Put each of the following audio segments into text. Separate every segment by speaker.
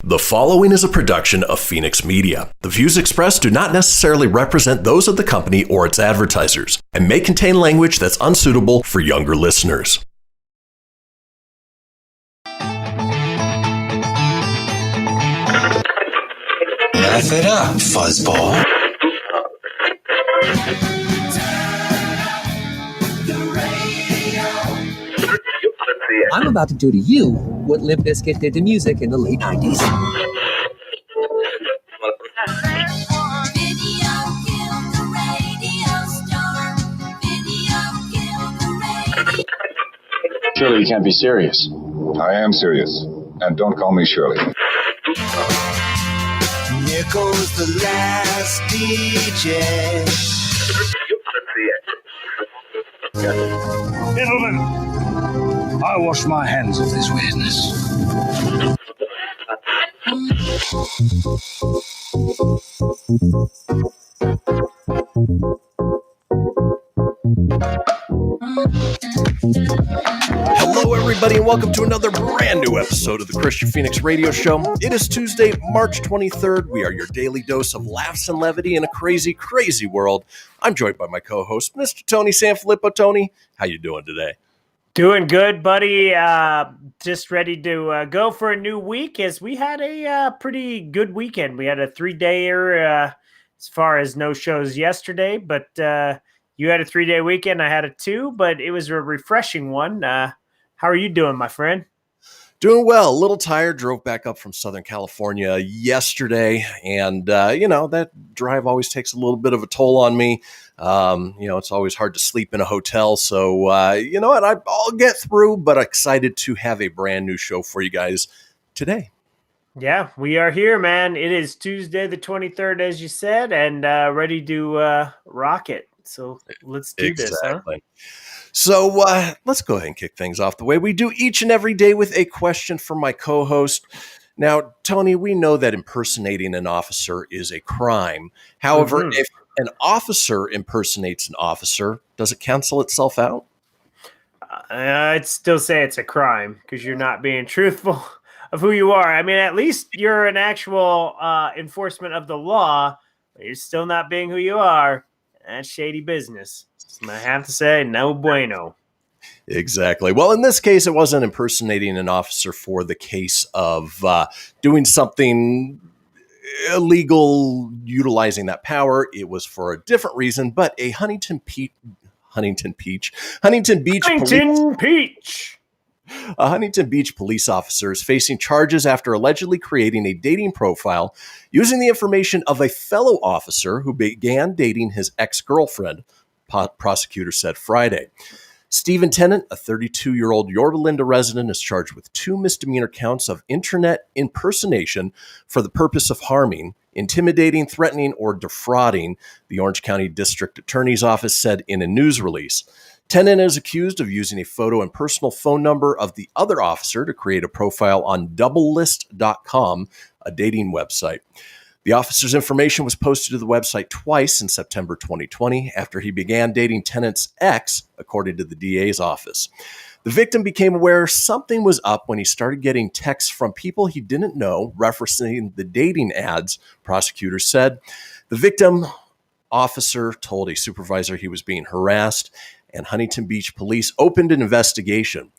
Speaker 1: The following is a production of Fenix Media. The views expressed do not necessarily represent those of the company or its advertisers and may contain language that's unsuitable for younger listeners.
Speaker 2: Laugh it up, fuzzball.
Speaker 3: I'm about to do to you what Limp Bizkit did to music in the late 90s.
Speaker 4: Surely you can't be serious.
Speaker 5: I am serious. And don't call me Shirley.
Speaker 2: Here goes the last DJ.
Speaker 4: Gentlemen, I wash my hands of this weirdness.
Speaker 1: Hello, everybody, and welcome to another brand new episode of the Kristian Fenix Radio Show. It is Tuesday, March 23rd. We are your daily dose of laughs and levity in a crazy, crazy world. I'm joined by my co-host, Mr. Tony Sanfilippo. Tony, how you doing today?
Speaker 6: Doing good, buddy. Just ready to go for a new week as we had a pretty good weekend. We had a 3-dayer as far as no shows yesterday, but you had a 3-day weekend. I had a 2, but it was a refreshing one. How are you doing, my friend?
Speaker 1: Doing well. A little tired. Drove back up from Southern California yesterday, and that drive always takes a little bit of a toll on me. It's always hard to sleep in a hotel, so you know what? I'll get through. But excited to have a brand new show for you guys today.
Speaker 6: Yeah, we are here, man. It is Tuesday, the 23rd, as you said, and ready to rock it. So let's do this, huh?
Speaker 1: So let's go ahead and kick things off the way we do each and every day with a question from my co-host. Now, Tony, we know that impersonating an officer is a crime. However, if an officer impersonates an officer, does it cancel itself out?
Speaker 6: I'd still say it's a crime because you're not being truthful of who you are. I mean, at least you're an actual enforcement of the law, but you're still not being who you are. That's shady business. I have to say, no bueno.
Speaker 1: Exactly. Well, in this case, it wasn't impersonating an officer for the case of doing something illegal, utilizing that power. It was for a different reason, but a Huntington Beach police officer is facing charges after allegedly creating a dating profile using the information of a fellow officer who began dating his ex-girlfriend, prosecutor said Friday. Stephen Tennant, a 32-year-old Yorba Linda resident, is charged with 2 misdemeanor counts of internet impersonation for the purpose of harming, intimidating, threatening, or defrauding, the Orange County District Attorney's Office said in a news release. Tennant is accused of using a photo and personal phone number of the other officer to create a profile on doublelist.com, a dating website. The officer's information was posted to the website twice in September 2020 after he began dating Tennant's ex, according to the DA's office. The victim became aware something was up when he started getting texts from people he didn't know referencing the dating ads, prosecutors said. The victim officer told a supervisor he was being harassed, and Huntington Beach police opened an investigation.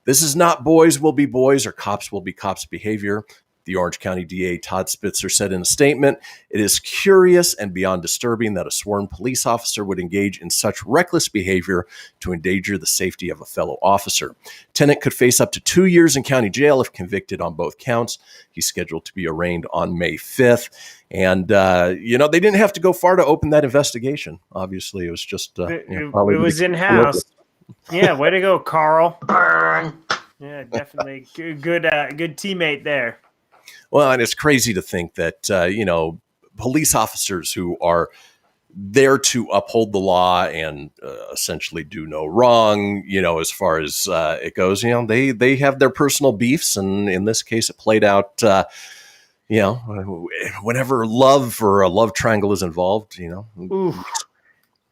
Speaker 1: This is not boys will be boys or cops will be cops behavior, the Orange County DA Todd Spitzer said in a statement. It is curious and beyond disturbing that a sworn police officer would engage in such reckless behavior to endanger the safety of a fellow officer. Tennant could face up to 2 years in county jail if convicted on both counts. He's scheduled to be arraigned on May 5th. And, they didn't have to go far to open that investigation. Obviously, it was just...
Speaker 6: it was in-house. Yeah, way to go, Carl. Yeah, definitely. Good teammate there.
Speaker 1: Well, and it's crazy to think that, police officers who are there to uphold the law and essentially do no wrong, as far as it goes, they have their personal beefs. And in this case, it played out, whenever love or a love triangle is involved,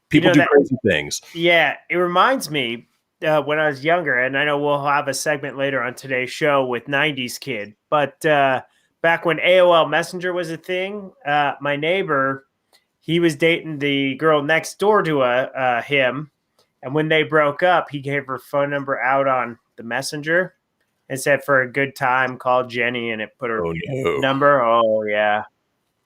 Speaker 1: people do crazy things.
Speaker 6: Yeah, it reminds me when I was younger, and I know we'll have a segment later on today's show with 90s Kid, but back when AOL Messenger was a thing, my neighbor, he was dating the girl next door to him. And when they broke up, he gave her phone number out on the Messenger and said for a good time, call Jenny, and it put her number. Oh, yeah.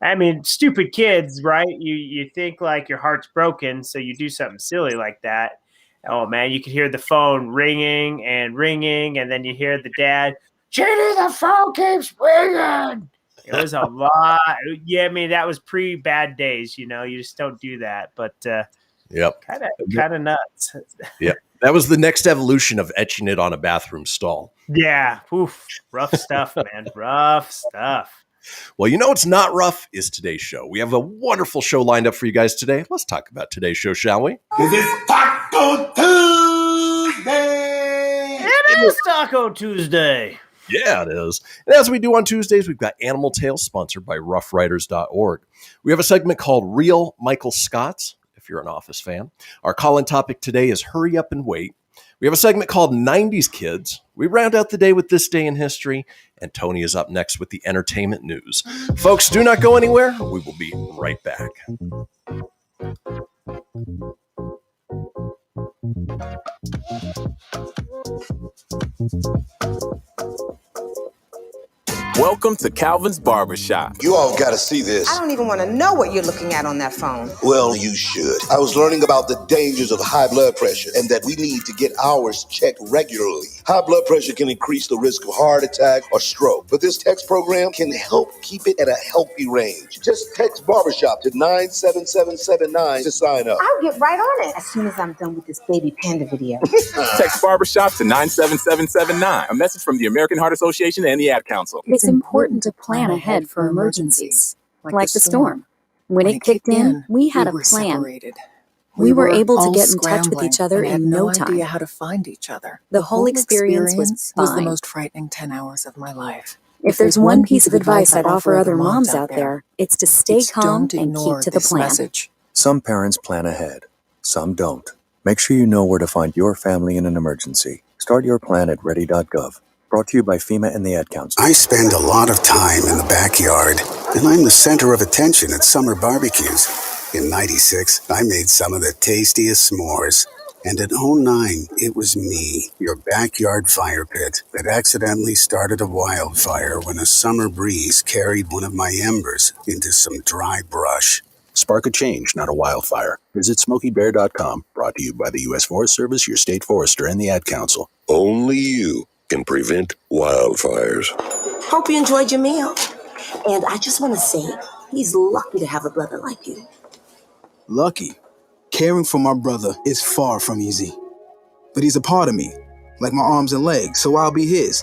Speaker 6: I mean, stupid kids, right? You think like your heart's broken, so you do something silly like that. Oh, man, you could hear the phone ringing, and then you hear the dad, Jenny, the phone keeps ringing. It was a lot. Yeah, I mean, that was pre-bad days, you just don't do that. But
Speaker 1: yep,
Speaker 6: kind of nuts.
Speaker 1: Yep. That was the next evolution of etching it on a bathroom stall.
Speaker 6: Yeah. Oof. Rough stuff, man. Rough stuff.
Speaker 1: Well, what's not rough is today's show. We have a wonderful show lined up for you guys today. Let's talk about today's show, shall we?
Speaker 2: It's Taco Tuesday!
Speaker 6: It is Taco Tuesday.
Speaker 1: Yeah, it is. And as we do on Tuesdays, we've got Animal Tales sponsored by roughriders.org. We have a segment called Real Michael Scott's, if you're an Office fan. Our call-in topic today is Hurry Up and Wait. We have a segment called 90s Kids. We round out the day with This Day in History, and Tony is up next with the entertainment news. Folks, do not go anywhere. We will be right back.
Speaker 7: Welcome to Calvin's Barbershop.
Speaker 8: You all got to see this.
Speaker 9: I don't even want to know what you're looking at on that phone.
Speaker 8: Well, you should. I was learning about the dangers of high blood pressure and that we need to get ours checked regularly. High blood pressure can increase the risk of heart attack or stroke, but this text program can help keep it at a healthy range. Just text Barbershop to 97779 to sign up.
Speaker 9: I'll get right on it as soon as I'm done with this baby panda video.
Speaker 7: Text Barbershop to 97779. A message from the American Heart Association and the Ad Council.
Speaker 10: It's important to plan ahead for emergencies, like the storm. When it kicked in, we had a plan.
Speaker 11: Separated.
Speaker 10: We were able to get in touch with each other in no time.
Speaker 11: Idea how to find each other.
Speaker 10: The whole experience was fine.
Speaker 11: The most frightening 10 hours of my life.
Speaker 10: If there's one piece of advice I'd offer other moms out there, it's to stay calm and keep to the plan.
Speaker 11: Message.
Speaker 12: Some parents plan ahead, some don't. Make sure you know where to find your family in an emergency. Start your plan at ready.gov. Brought to you by FEMA and the Ad Council.
Speaker 13: I spend a lot of time in the backyard, and I'm the center of attention at summer barbecues. In '96, I made some of the tastiest s'mores. And in '09, it was me, your backyard fire pit, that accidentally started a wildfire when a summer breeze carried one of my embers into some dry brush.
Speaker 14: Spark a change, not a wildfire. Visit SmokeyBear.com. Brought to you by the U.S. Forest Service, your state forester, and the Ad Council.
Speaker 15: Only you can prevent wildfires.
Speaker 16: Hope you enjoyed your meal. And I just want to say, he's lucky to have a brother like you.
Speaker 17: Lucky? Caring for my brother is far from easy. But he's a part of me, like my arms and legs, so I'll be his.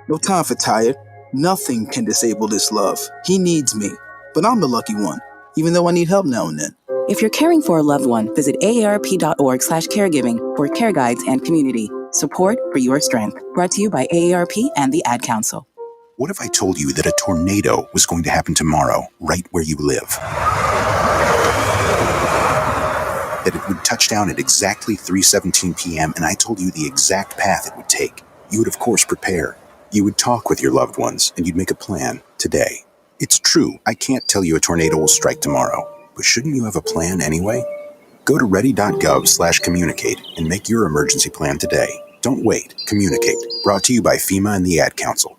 Speaker 17: No time for tired. Nothing can disable this love. He needs me, but I'm the lucky one, even though I need help now and then.
Speaker 18: If you're caring for a loved one, visit aarp.org/caregiving for care guides and community. Support for your strength. Brought to you by AARP and the Ad Council.
Speaker 14: What if I told you that a tornado was going to happen tomorrow, right where you live? That it would touch down at exactly 3:17 p.m., and I told you the exact path it would take. You would, of course, prepare. You would talk with your loved ones, and you'd make a plan today. It's true, I can't tell you a tornado will strike tomorrow, but shouldn't you have a plan anyway? Go to ready.gov/communicate and make your emergency plan today. Don't wait. Communicate. Brought to you by FEMA and the Ad Council.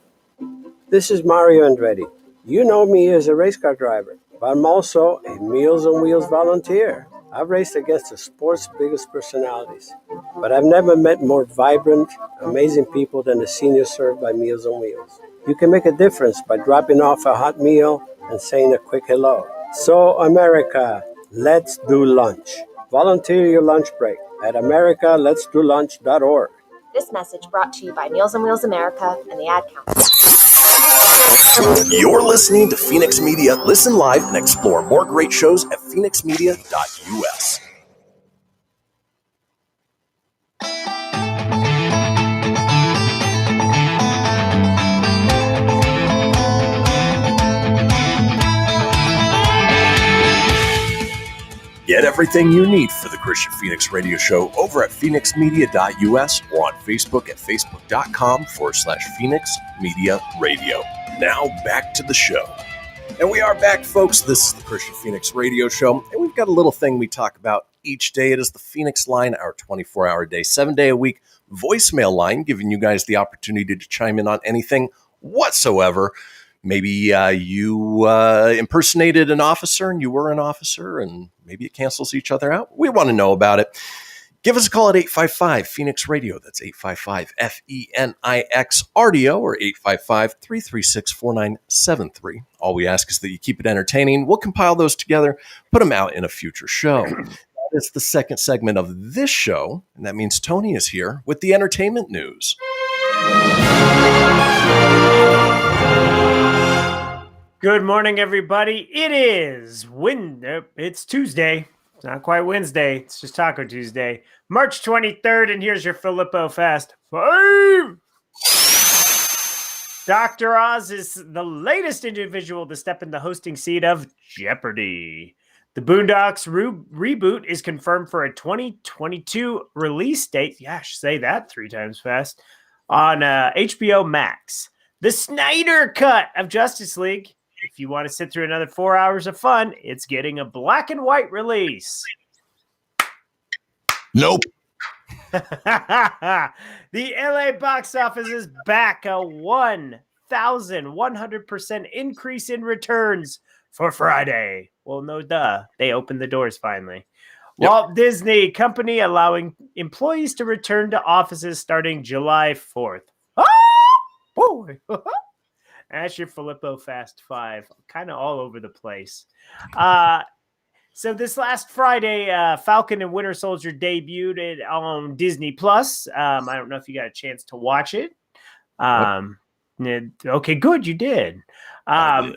Speaker 19: This is Mario Andretti. You know me as a race car driver, but I'm also a Meals on Wheels volunteer. I've raced against the sport's biggest personalities, but I've never met more vibrant, amazing people than the seniors served by Meals on Wheels. You can make a difference by dropping off a hot meal and saying a quick hello. So, America, let's do lunch. Volunteer your lunch break at americaletsdolunch.org.
Speaker 20: This message brought to you by Meals on Wheels America and the Ad Council.
Speaker 1: You're listening to Fenix Media. Listen live and explore more great shows at phoenixmedia.us. Get everything you need for the Kristian Fenix radio show over at phoenixmedia.us or on Facebook at facebook.com/Fenix Media Radio. Now back to the show. And we are back, folks. This is the Kristian Fenix radio show, and we've got a little thing we talk about each day. It is the Fenix Line, our 24-hour day, 7-day-a-week voicemail line, giving you guys the opportunity to chime in on anything whatsoever. Maybe you impersonated an officer and you were an officer, and maybe it cancels each other out. We want to know about it. Give us a call at 855-FENIX-RADIO. That's 855-FENIX-RDIO or 855-336-4973. All we ask is that you keep it entertaining. We'll compile those together, put them out in a future show. That is the second segment of this show, and that means Tony is here with the entertainment news.
Speaker 6: Good morning, everybody. It's Tuesday. It's not quite Wednesday. It's just Taco Tuesday. March 23rd, and here's your Filippo Fast 5. Dr. Oz is the latest individual to step in the hosting seat of Jeopardy! The Boondocks reboot is confirmed for a 2022 release date. Yeah, I should say that 3 times fast. On HBO Max. The Snyder Cut of Justice League. If you want to sit through another 4 hours of fun, it's getting a black and white release.
Speaker 1: Nope.
Speaker 6: The LA box office is back, a 1,100% increase in returns for Friday. Well, no duh. They opened the doors finally. Yep. Walt Disney Company allowing employees to return to offices starting July 4th. Oh, boy. That's your Filippo Fast 5. Kind of all over the place. So this last Friday, Falcon and Winter Soldier debuted on Disney Plus. I don't know if you got a chance to watch it. Okay, good. You did. I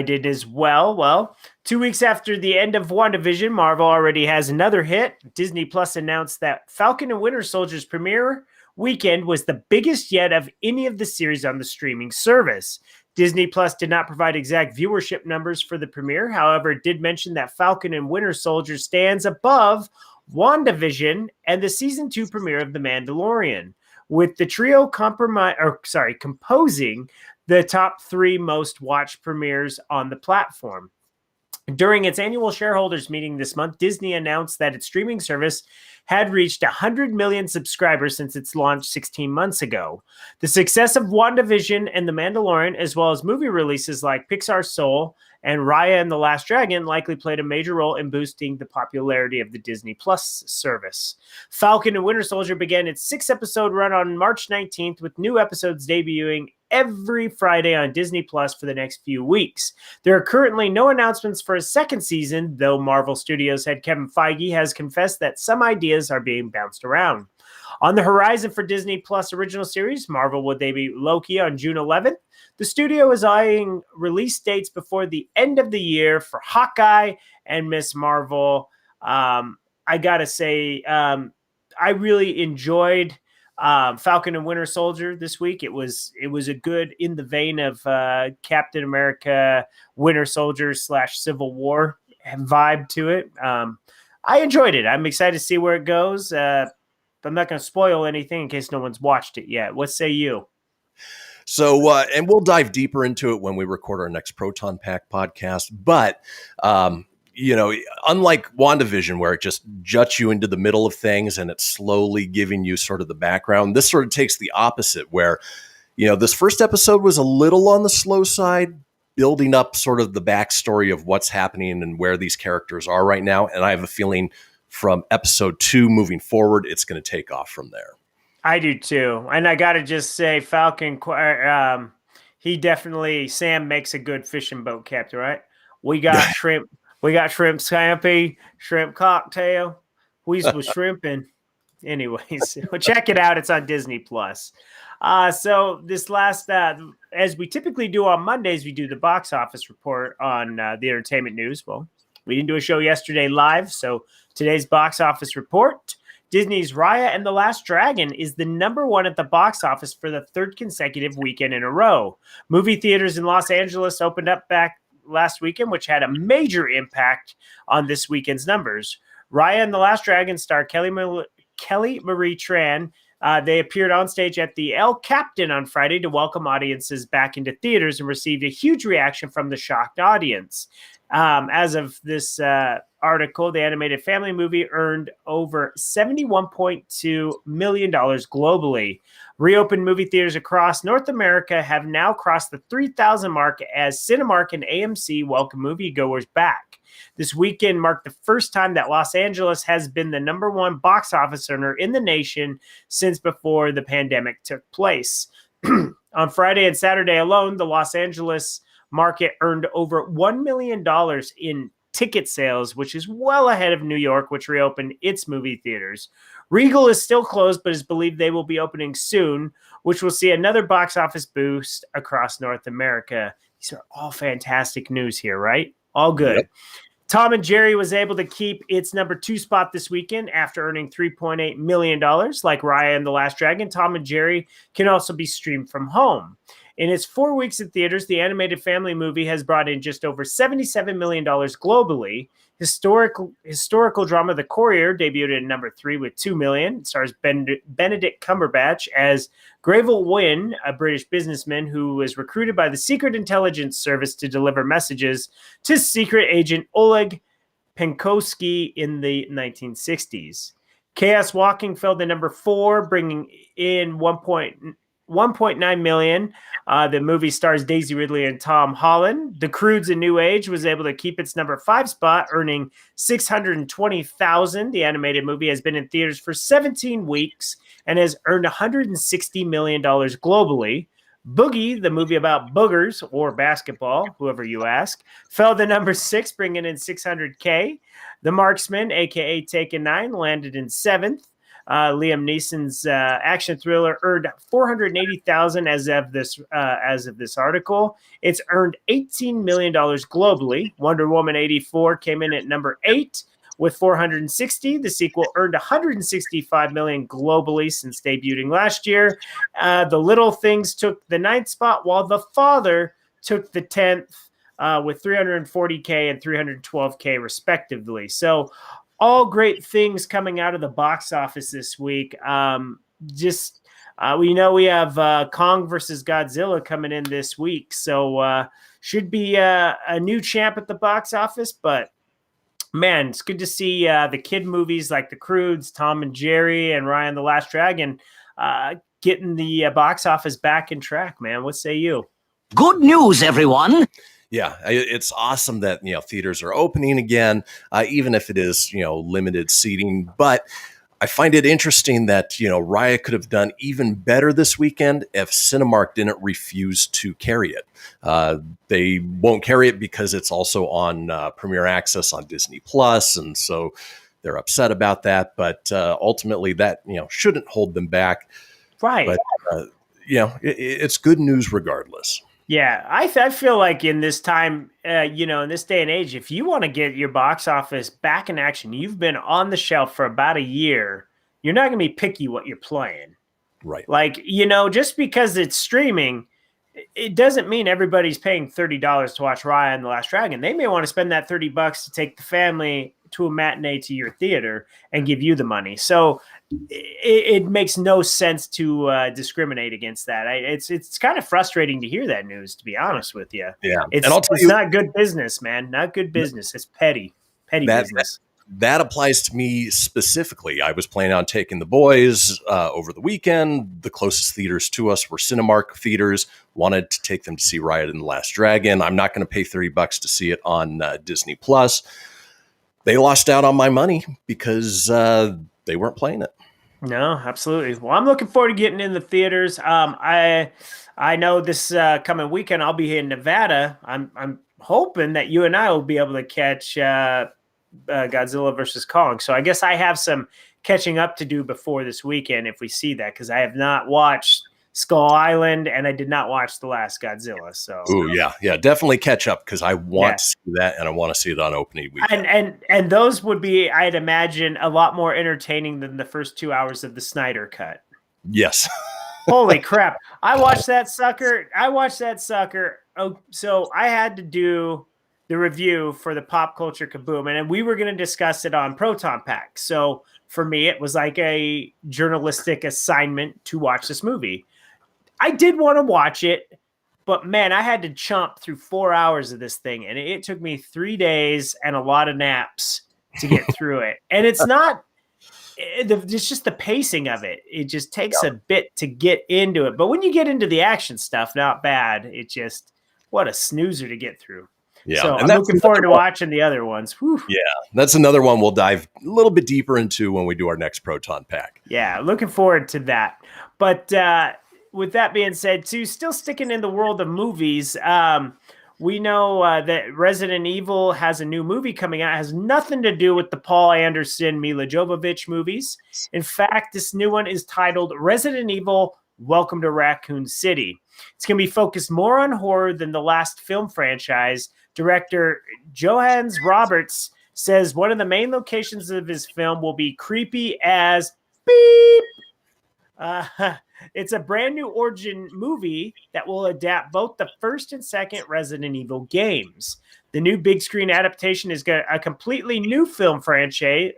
Speaker 6: did as well. Well, 2 weeks after the end of WandaVision, Marvel already has another hit. Disney Plus announced that Falcon and Winter Soldier's premiere weekend was the biggest yet of any of the series on the streaming service. Disney Plus did not provide exact viewership numbers for the premiere. However, it did mention that Falcon and Winter Soldier stands above WandaVision and the season 2 premiere of The Mandalorian, with the trio composing the top 3 most watched premieres on the platform. During its annual shareholders meeting this month, Disney announced that its streaming service had reached 100 million subscribers since its launch 16 months ago. The success of WandaVision and The Mandalorian, as well as movie releases like Pixar's Soul and Raya and the Last Dragon, likely played a major role in boosting the popularity of the Disney Plus service. Falcon and Winter Soldier began its 6-episode run on March 19th, with new episodes debuting every Friday on Disney Plus for the next few weeks. There are currently no announcements for a second season, though Marvel Studios head Kevin Feige has confessed that some ideas are being bounced around. On the horizon for Disney Plus original series, Marvel will debut Loki on June 11th. The studio is eyeing release dates before the end of the year for Hawkeye and Ms. Marvel. I gotta say, I really enjoyed Falcon and Winter Soldier this week. It was a good, in the vein of Captain America, Winter Soldier / Civil War vibe to it. I enjoyed it. I'm excited to see where it goes. I'm not going to spoil anything in case no one's watched it yet. What say you?
Speaker 1: So, and we'll dive deeper into it when we record our next Proton Pack podcast. But, unlike WandaVision, where it just juts you into the middle of things and it's slowly giving you sort of the background, this sort of takes the opposite, where, this first episode was a little on the slow side, building up sort of the backstory of what's happening and where these characters are right now. And I have a feeling from episode 2 moving forward, it's going to take off from there.
Speaker 6: I do too. And I got to just say, Falcon, he definitely, Sam makes a good fishing boat captain, right? We got shrimp. We got shrimp scampi, shrimp cocktail. We was shrimping. Anyways, well, check it out. It's on Disney Plus. So this last, as we typically do on Mondays, we do the box office report on the entertainment news. Well, we didn't do a show yesterday live, so today's box office report. Disney's Raya and the Last Dragon is the #1 at the box office for the 3rd consecutive weekend in a row. Movie theaters in Los Angeles opened up back last weekend, which had a major impact on this weekend's numbers. Raya and the Last Dragon star Kelly Marie Tran They appeared on stage at the El Captain on Friday to welcome audiences back into theaters and received a huge reaction from the shocked audience. As of this article, the animated family movie earned over $71.2 million globally. Reopened movie theaters across North America have now crossed the 3,000 mark as Cinemark and AMC welcome moviegoers back. This weekend marked the first time that Los Angeles has been the #1 box office earner in the nation since before the pandemic took place. On Friday and Saturday alone, the Los Angeles market earned over $1 million in ticket sales, which is well ahead of New York, which reopened its movie theaters. Regal is still closed, but is believed they will be opening soon, which will see another box office boost across North America. These are all fantastic news here, right? All good. Yep. Tom and Jerry was able to keep its #2 spot this weekend after earning $3.8 million. Like Raya and the Last Dragon, Tom and Jerry can also be streamed from home. In its 4 weeks in theaters, the animated family movie has brought in just over $77 million globally. Historical drama The Courier debuted at #3 with $2 million. It stars Benedict Cumberbatch as Greville Wynn, a British businessman who was recruited by the Secret Intelligence Service to deliver messages to secret agent Oleg Penkovsky in the 1960s. Chaos Walking fell to #4, bringing in $1.9 million. The movie stars Daisy Ridley and Tom Holland. The Croods: A New Age was able to keep its #5 spot, earning $620,000. The animated movie has been in theaters for 17 weeks and has earned $160 million globally. Boogie, the movie about boogers or basketball, whoever you ask, fell to #6, bringing in $600K. The Marksman, aka Taken 9, landed in 7th. Liam Neeson's action thriller earned $480,000 as of this article. It's earned $18 million globally. Wonder Woman 84 came in at #8 with $460. The sequel earned $165 million globally since debuting last year. The Little Things took the 9th spot, while The Father took the 10th with $340K and $312K respectively. So all great things coming out of the box office this week. We know we have Kong versus Godzilla coming in this week, so should be a new champ at the box office. But man, it's good to see the kid movies like The Croods, Tom and Jerry, and Raya and the Last Dragon getting the box office back in track. Man, what say you?
Speaker 21: Good news, everyone.
Speaker 1: Yeah, it's awesome that, theaters are opening again, even if it is, limited seating. But I find it interesting that, Raya could have done even better this weekend if Cinemark didn't refuse to carry it. They won't carry it because it's also on Premier Access on Disney Plus, and so they're upset about that. But ultimately, that shouldn't hold them back.
Speaker 6: Right.
Speaker 1: But it's good news regardless.
Speaker 6: Yeah, I feel like in this time, in this day and age, if you want to get your box office back in action, you've been on the shelf for about a year, you're not going to be picky what you're playing.
Speaker 1: Right.
Speaker 6: Like, just because it's streaming, it doesn't mean everybody's paying $30 to watch Raya and the Last Dragon. They may want to spend that $30 to take the family to a matinee to your theater and give you the money. So it makes no sense to discriminate against that. It's kind of frustrating to hear that news, to be honest with you.
Speaker 1: Yeah.
Speaker 6: It's not good business, man. Not good business. It's petty business.
Speaker 1: That applies to me specifically. I was planning on taking the boys over the weekend. The closest theaters to us were Cinemark theaters. Wanted to take them to see Raya and the Last Dragon. I'm not going to pay $30 to see it on Disney Plus. They lost out on my money because they weren't playing it.
Speaker 6: No, absolutely. Well, I'm looking forward to getting in the theaters. I know this coming weekend I'll be in Nevada. I'm hoping that you and I will be able to catch Godzilla versus Kong. So I guess I have some catching up to do before this weekend if we see that, because I have not watched Skull Island and I did not watch The Last Godzilla. So
Speaker 1: yeah, definitely catch up, because I want to see that and I want to see it on opening weekend.
Speaker 6: And those would be, I'd imagine, a lot more entertaining than the first 2 hours of the Snyder Cut.
Speaker 1: Yes.
Speaker 6: Holy crap. I watched that sucker. Oh, so I had to do the review for the Pop Culture Kaboom, and we were going to discuss it on Proton Pack. So for me. It was like a journalistic assignment to watch this movie. I did want to watch it, but man, I had to chomp through 4 hours of this thing, and it took me 3 days and a lot of naps to get through it. And it's just the pacing of it. It just takes a bit to get into it. But when you get into the action stuff, not bad. It just, what a snoozer to get through.
Speaker 1: Yeah.
Speaker 6: So
Speaker 1: and
Speaker 6: I'm looking forward to watching the other ones. Whew.
Speaker 1: Yeah. That's another one we'll dive a little bit deeper into when we do our next Proton Pack.
Speaker 6: Yeah. Looking forward to that. But with that being said, too, still sticking in the world of movies, we know that Resident Evil has a new movie coming out. It has nothing to do with the Paul Anderson, Mila Jovovich movies. In fact, this new one is titled Resident Evil Welcome to Raccoon City. It's going to be focused more on horror than the last film franchise. Director Johannes Roberts says one of the main locations of his film will be creepy as beep. It's a brand new origin movie that will adapt both the first and second Resident Evil games. The new big screen adaptation is a completely new film franchise.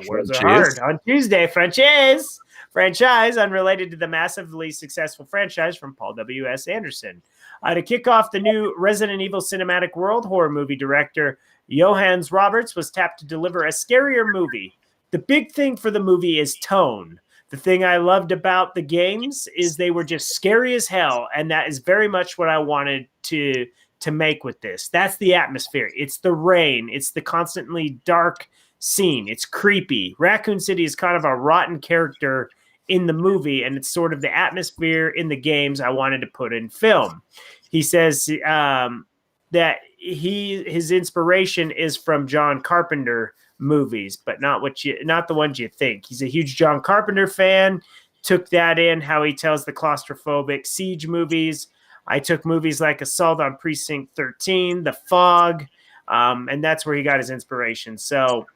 Speaker 6: Words are hard on Tuesday. Franchise unrelated to the massively successful franchise from Paul W.S. Anderson. To kick off the new Resident Evil cinematic world, horror movie director Johannes Roberts was tapped to deliver a scarier movie. The big thing for the movie is tone. The thing I loved about the games is they were just scary as hell, and that is very much what I wanted to make with this. That's the atmosphere. It's the rain. It's the constantly dark scene. It's creepy. Raccoon City is kind of a rotten character in the movie, and it's sort of the atmosphere in the games I wanted to put in film. He says that his inspiration is from John Carpenter movies, but not the ones you think. He's a huge John Carpenter fan. Took that in how he tells the claustrophobic Siege movies. I took movies like Assault on Precinct 13, The Fog, and that's where he got his inspiration. So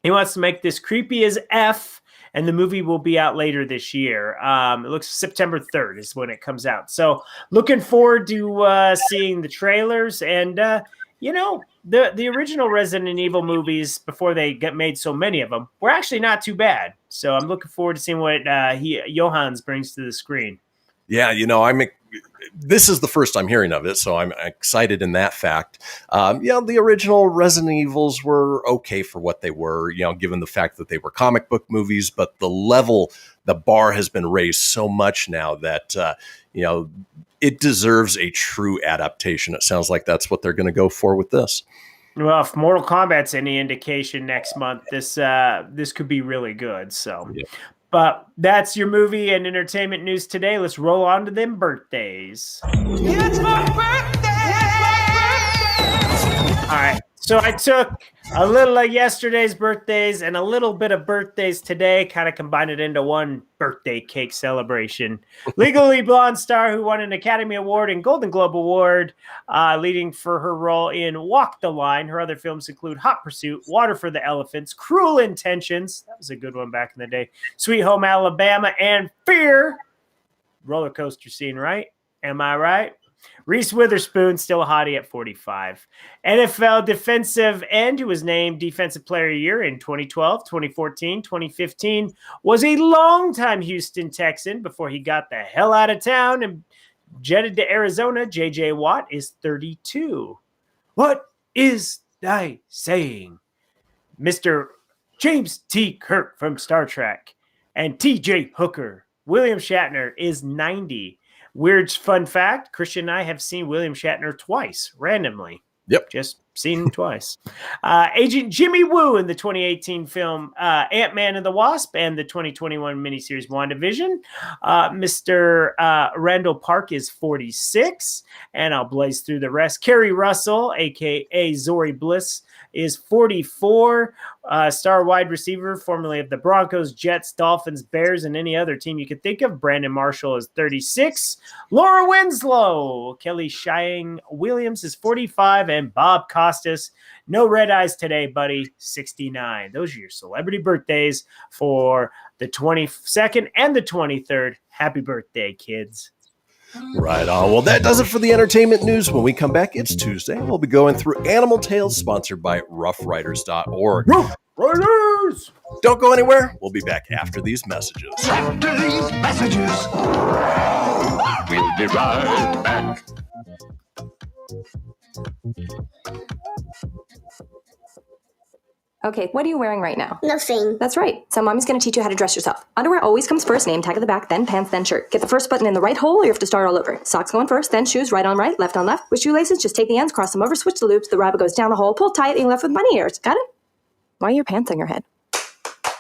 Speaker 6: he wants to make this creepy as F, and the movie will be out later this year. It looks September 3rd is when it comes out. So looking forward to seeing the trailers. And, the original Resident Evil movies, before they made so many of them, were actually not too bad. So I'm looking forward to seeing what Johannes brings to the screen.
Speaker 1: Yeah, this is the first I'm hearing of it, so I'm excited in that fact. The original Resident Evils were okay for what they were, given the fact that they were comic book movies, but the bar has been raised so much now that, it deserves a true adaptation. It sounds like that's what they're going to go for with this.
Speaker 6: Well, if Mortal Kombat's any indication next month, this could be really good. So, yeah. But that's your movie and entertainment news today. Let's roll on to them birthdays. It's my birthday! All right. So I took a little of yesterday's birthdays and a little bit of birthdays today, kind of combined it into one birthday cake celebration. Legally Blonde star who won an Academy Award and Golden Globe Award, leading for her role in Walk the Line. Her other films include Hot Pursuit, Water for the Elephants, Cruel Intentions, that was a good one back in the day, Sweet Home Alabama, and Fear. Roller coaster scene, right? Am I right? Reese Witherspoon, still a hottie at 45. NFL defensive end who was named Defensive Player of the Year in 2012, 2014, 2015, was a longtime Houston Texan before he got the hell out of town and jetted to Arizona. J.J. Watt is 32. What is I saying? Mr. James T. Kirk from Star Trek and T.J. Hooker. William Shatner is 90. Weird fun fact, Kristian and I have seen William Shatner twice, randomly.
Speaker 1: Yep.
Speaker 6: Just seen him twice. Agent Jimmy Woo in the 2018 film Ant-Man and the Wasp and the 2021 miniseries WandaVision. Mr. Randall Park is 46, and I'll blaze through the rest. Kerry Russell, a.k.a. Zori Bliss, is 44. Star wide receiver, formerly of the Broncos, Jets, Dolphins, Bears, and any other team you could think of. Brandon Marshall is 36. Laura Winslow, Kelly Shying Williams is 45, and Bob Costas, no red eyes today, buddy, 69. Those are your celebrity birthdays for the 22nd and the 23rd. Happy birthday, kids.
Speaker 1: Right on. Well, that does it for the entertainment news. When we come back, it's Tuesday. We'll be going through Animal Tales, sponsored by roughriders.org.
Speaker 6: Rough Riders! news.
Speaker 1: Don't go anywhere. We'll be back after these messages.
Speaker 2: After these messages, we'll be right back.
Speaker 20: Okay, what are you wearing right now?
Speaker 3: Nothing.
Speaker 20: That's right. So mommy's going to teach you how to dress yourself. Underwear always comes first, name tag at the back, then pants, then shirt. Get the first button in the right hole or you have to start all over. Socks going first, then shoes, right on right, left on left. With shoelaces, just take the ends, cross them over, switch the loops, the rabbit goes down the hole, pull tight, and you're left with bunny ears. Got it? Why are your pants on your head?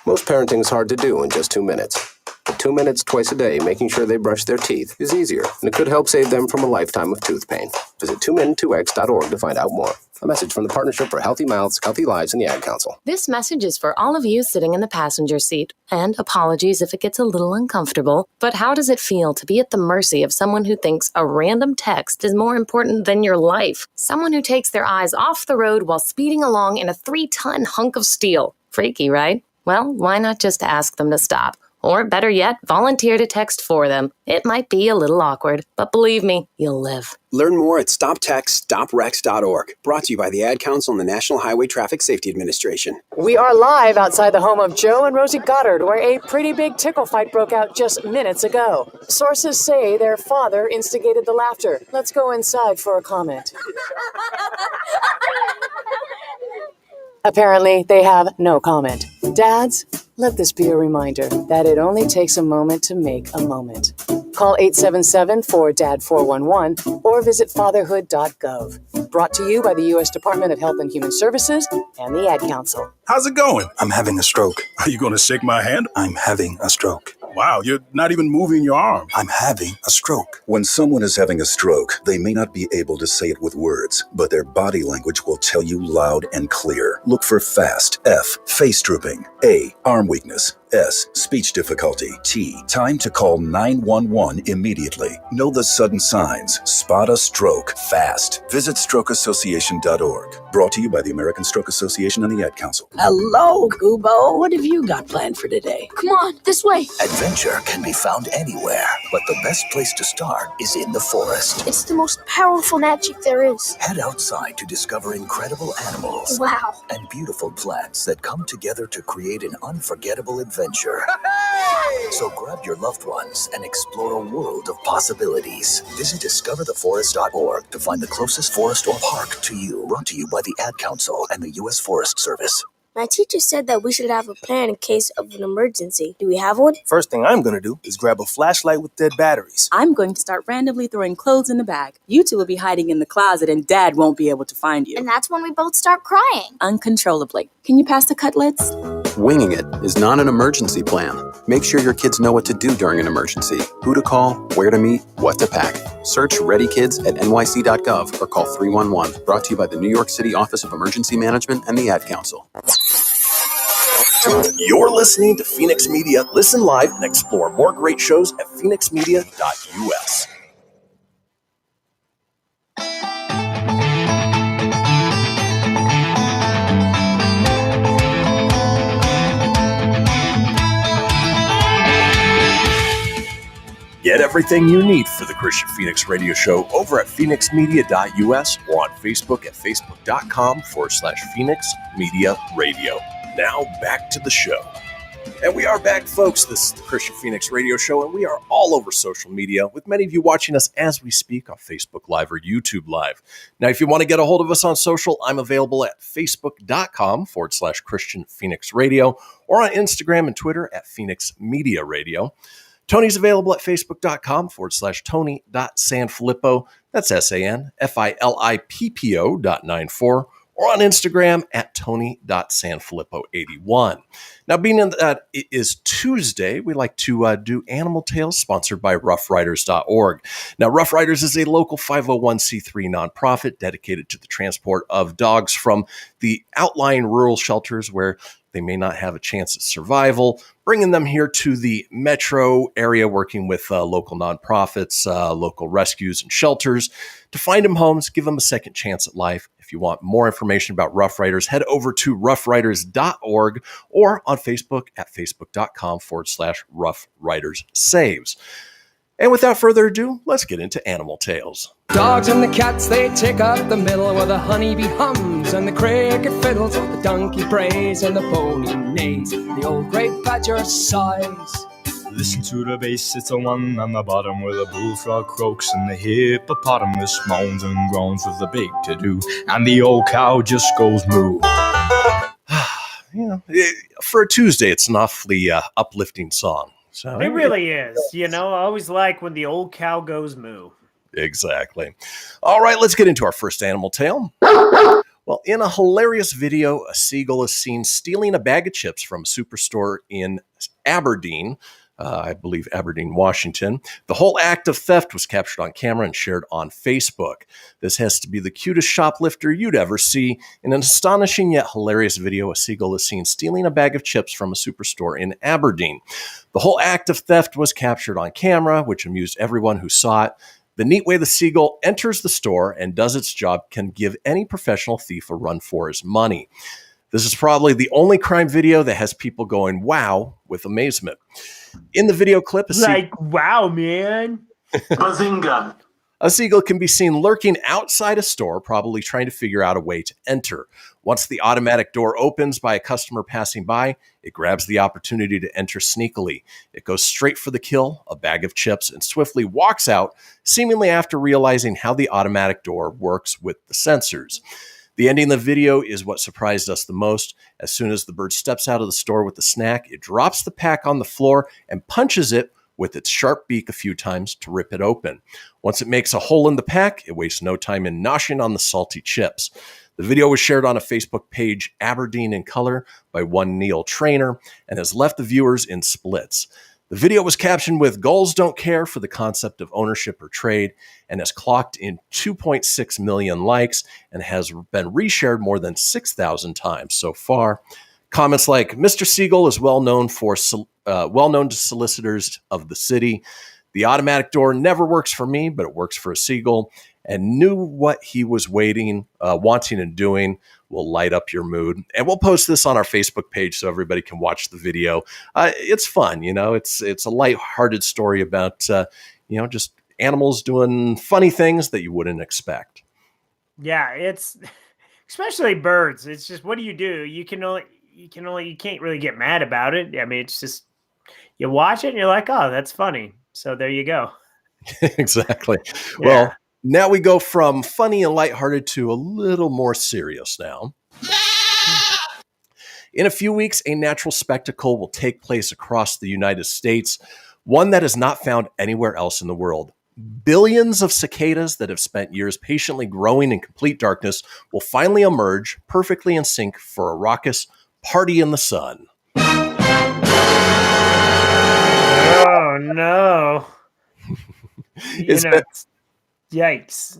Speaker 22: Most parenting is hard to do in just 2 minutes. But 2 minutes twice a day making sure they brush their teeth is easier, and it could help save them from a lifetime of tooth pain. Visit 2min2x.org to find out more. A message from the Partnership for Healthy Mouths, Healthy Lives, and the Ad Council.
Speaker 23: This message is for all of you sitting in the passenger seat. And apologies if it gets a little uncomfortable. But how does it feel to be at the mercy of someone who thinks a random text is more important than your life? Someone who takes their eyes off the road while speeding along in a 3-ton hunk of steel. Freaky, right? Well, why not just ask them to stop? Or better yet, volunteer to text for them. It might be a little awkward, but believe me, you'll live.
Speaker 24: Learn more at stoptextstoprex.org. Brought to you by the Ad Council and the National Highway Traffic Safety Administration.
Speaker 25: We are live outside the home of Joe and Rosie Goddard, where a pretty big tickle fight broke out just minutes ago. Sources say their father instigated the laughter. Let's go inside for a comment. Apparently, they have no comment. Dads, let this be a reminder that it only takes a moment to make a moment. Call 877-4DAD-411 or visit fatherhood.gov. Brought to you by the U.S. Department of Health and Human Services and the Ad Council.
Speaker 4: How's it going?
Speaker 12: I'm having a stroke.
Speaker 4: Are you going to shake my hand?
Speaker 12: I'm having a stroke.
Speaker 4: Wow, you're not even moving your arm.
Speaker 12: I'm having a stroke.
Speaker 14: When someone is having a stroke, they may not be able to say it with words, but their body language will tell you loud and clear. Look for FAST. F, face drooping. A, arm weakness. S, speech difficulty. T, time to call 911 immediately. Know the sudden signs. Spot a stroke fast. Visit strokeassociation.org. Brought to you by the American Stroke Association and the Ad Council.
Speaker 26: Hello, Kubo. What have you got planned for today?
Speaker 3: Come on, this way.
Speaker 27: Adventure can be found anywhere, but the best place to start is in the forest.
Speaker 3: It's the most powerful magic there is.
Speaker 27: Head outside to discover incredible animals.
Speaker 3: Wow.
Speaker 27: And beautiful plants that come together to create an unforgettable adventure. So grab your loved ones and explore a world of possibilities. Visit discovertheforest.org to find the closest forest or park to you. Brought to you by the Ad Council and the U.S. Forest Service.
Speaker 3: My teacher said that we should have a plan in case of an emergency. Do we have one?
Speaker 28: First thing I'm going to do is grab a flashlight with dead batteries.
Speaker 18: I'm going to start randomly throwing clothes in the bag. You two will be hiding in the closet and Dad won't be able to find you.
Speaker 3: And that's when we both start crying.
Speaker 18: Uncontrollably. Can you pass the cutlets?
Speaker 29: Winging it is not an emergency plan. Make sure your kids know what to do during an emergency, who to call, where to meet, what to pack. Search Ready Kids at nyc.gov or call 311. Brought to you by the New York City Office of Emergency Management and the Ad Council.
Speaker 1: You're listening to Fenix Media. Listen live and explore more great shows at phoenixmedia.us. Get everything you need for the Kristian Fenix radio show over at phoenixmedia.us or on Facebook at facebook.com/Fenix Media Radio. Now back to the show. And we are back, folks. This is the Kristian Fenix radio show, and we are all over social media with many of you watching us as we speak on Facebook Live or YouTube Live. Now, if you want to get a hold of us on social, I'm available at facebook.com/Kristian Fenix Radio or on Instagram and Twitter at Fenix Media Radio. Tony's available at facebook.com/Tony.Sanfilippo. That's SANFILIPPO.94. Or on Instagram at Tony.Sanfilippo81. Now, being that it is Tuesday, we like to do Animal Tales, sponsored by RoughRiders.org. Now, Rough Riders is a local 501c3 nonprofit dedicated to the transport of dogs from the outlying rural shelters where they may not have a chance at survival, bringing them here to the metro area, working with local nonprofits, local rescues and shelters to find them homes, give them a second chance at life. If you want more information about Rough Riders, head over to roughriders.org or on Facebook at facebook.com/Rough Riders Saves. And without further ado, let's get into Animal Tales.
Speaker 5: Dogs and the cats, they take up the middle where the honeybee hums and the cricket fiddles, the donkey brays and the pony neighs, the old grey badger sighs.
Speaker 7: Listen to the bass, it's a one on the bottom where the bullfrog croaks and the hippopotamus moans and groans with the big to-do, and the old cow just goes moo.
Speaker 1: For a Tuesday, it's an awfully uplifting song. So
Speaker 6: it really is. I always like when the old cow goes moo.
Speaker 1: Exactly. All right, let's get into our first animal tale. Well, in a hilarious video, a seagull is seen stealing a bag of chips from a superstore in Aberdeen, I believe Aberdeen, Washington. The whole act of theft was captured on camera and shared on Facebook. This has to be the cutest shoplifter you'd ever see. In an astonishing yet hilarious video, a seagull is seen stealing a bag of chips from a superstore in Aberdeen. The whole act of theft was captured on camera, which amused everyone who saw it. The neat way the seagull enters the store and does its job can give any professional thief a run for his money. This is probably the only crime video that has people going, wow, with amazement. In the video clip,
Speaker 6: wow, man.
Speaker 7: Bazinga.
Speaker 1: A seagull can be seen lurking outside a store, probably trying to figure out a way to enter. Once the automatic door opens by a customer passing by, it grabs the opportunity to enter sneakily. It goes straight for the kill, a bag of chips, and swiftly walks out, seemingly after realizing how the automatic door works with the sensors. The ending of the video is what surprised us the most. As soon as the bird steps out of the store with the snack, it drops the pack on the floor and punches it with its sharp beak a few times to rip it open. Once it makes a hole in the pack, it wastes no time in noshing on the salty chips. The video was shared on a Facebook page, Aberdeen in Color, by one Neil Trainer, and has left the viewers in splits. The video was captioned with "Gulls don't care for the concept of ownership or trade," and has clocked in 2.6 million likes and has been reshared more than 6,000 times so far. Comments like, "Mr. Seagull is well known to solicitors of the city. The automatic door never works for me, but it works for a seagull, and knew what he was wanting and doing will light up your mood." And we'll post this on our Facebook page so everybody can watch the video. It's fun, it's a lighthearted story about, just animals doing funny things that you wouldn't expect.
Speaker 6: Yeah, it's especially birds. It's just, what do? You can't really get mad about it. I mean, it's just, you watch it and you're like, oh, that's funny. So there you go.
Speaker 1: Exactly.
Speaker 6: Yeah.
Speaker 1: Well, now we go from funny and lighthearted to a little more serious now. In a few weeks, a natural spectacle will take place across the United States, one that is not found anywhere else in the world. Billions of cicadas that have spent years patiently growing in complete darkness will finally emerge perfectly in sync for a raucous party in the sun.
Speaker 6: Oh, no. Yikes.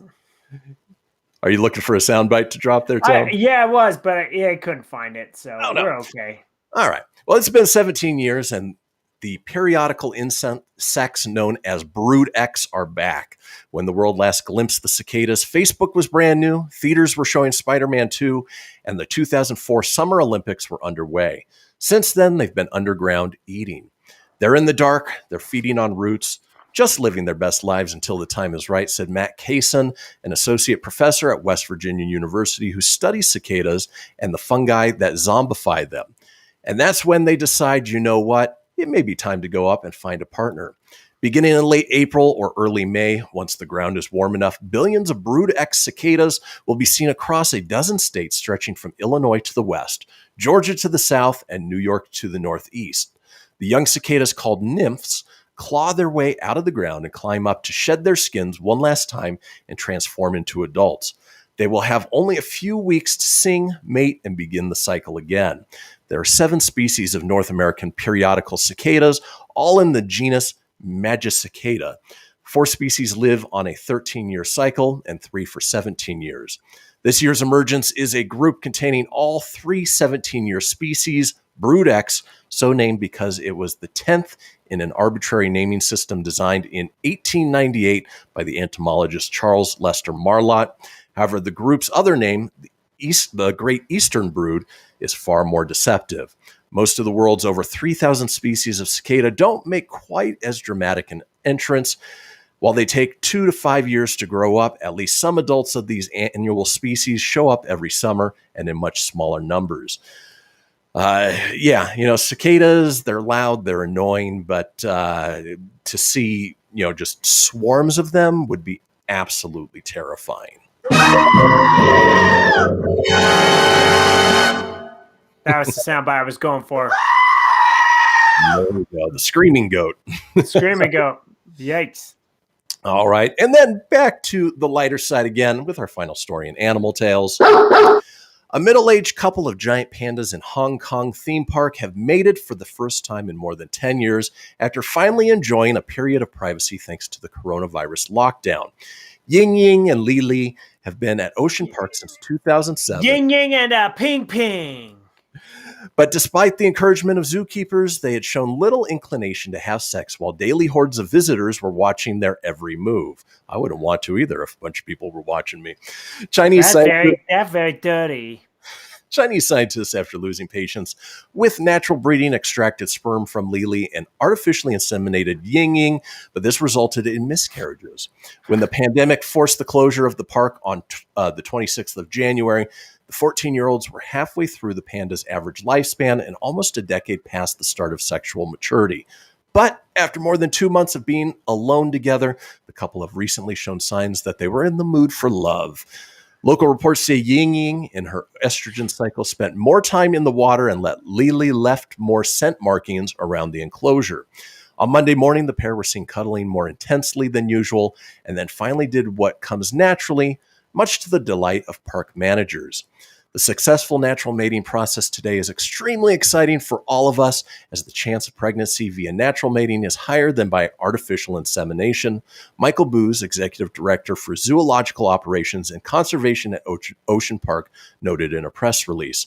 Speaker 1: Are you looking for a soundbite to drop there, Tom?
Speaker 6: Yeah, I was, but I couldn't find it, so we're okay.
Speaker 1: All right. Well, it's been 17 years, and the periodical insects known as Brood X are back. When the world last glimpsed the cicadas, Facebook was brand new, theaters were showing Spider-Man 2, and the 2004 Summer Olympics were underway. Since then, they've been underground eating. They're in the dark, they're feeding on roots, just living their best lives until the time is right, said Matt Kaysen, an associate professor at West Virginia University who studies cicadas and the fungi that zombify them. And that's when they decide, you know what, it may be time to go up and find a partner. Beginning in late April or early May, once the ground is warm enough, billions of Brood X cicadas will be seen across a dozen states stretching from Illinois to the west, Georgia to the south, and New York to the northeast. The young cicadas, called nymphs, claw their way out of the ground and climb up to shed their skins one last time and transform into adults. They will have only a few weeks to sing, mate, and begin the cycle again. There are 7 species of North American periodical cicadas, all in the genus Magicicada. 4 species live on a 13-year cycle and 3 for 17 years. This year's emergence is a group containing all 3 17-year species, Brood X, so named because it was the 10th in an arbitrary naming system designed in 1898 by the entomologist Charles Lester Marlott. However, the group's other name, the Great Eastern Brood, is far more deceptive. Most of the world's over 3,000 species of cicada don't make quite as dramatic an entrance. While they take 2 to 5 years to grow up, at least some adults of these annual species show up every summer and in much smaller numbers. Cicadas, they're loud, they're annoying, but to see, just swarms of them would be absolutely terrifying.
Speaker 6: That was the soundbite I was going for.
Speaker 1: There we go. The screaming goat.
Speaker 6: Screaming goat. Yikes.
Speaker 1: All right. And then back to the lighter side again with our final story in Animal Tales. A middle-aged couple of giant pandas in Hong Kong theme park have mated for the first time in more than 10 years after finally enjoying a period of privacy thanks to the coronavirus lockdown. Ying Ying and Li Li have been at Ocean Park since 2007.
Speaker 6: Ying Ying and Ping Ping.
Speaker 1: But despite the encouragement of zookeepers, they had shown little inclination to have sex while daily hordes of visitors were watching their every move. I wouldn't want to either if a bunch of people were watching me.
Speaker 6: That's very dirty.
Speaker 1: Chinese scientists, after losing patience with natural breeding, extracted sperm from Lili and artificially inseminated Ying Ying, but this resulted in miscarriages. When the pandemic forced the closure of the park on the 26th of January, the 14-year-olds were halfway through the panda's average lifespan and almost a decade past the start of sexual maturity. But after more than 2 months of being alone together, the couple have recently shown signs that they were in the mood for love. Local reports say Ying Ying, in her estrogen cycle, spent more time in the water and let Lili left more scent markings around the enclosure. On Monday morning, the pair were seen cuddling more intensely than usual and then finally did what comes naturally, much to the delight of park managers. The successful natural mating process today is extremely exciting for all of us, as the chance of pregnancy via natural mating is higher than by artificial insemination. Michael Booz, Executive Director for Zoological Operations and Conservation at Ocean Park, noted in a press release.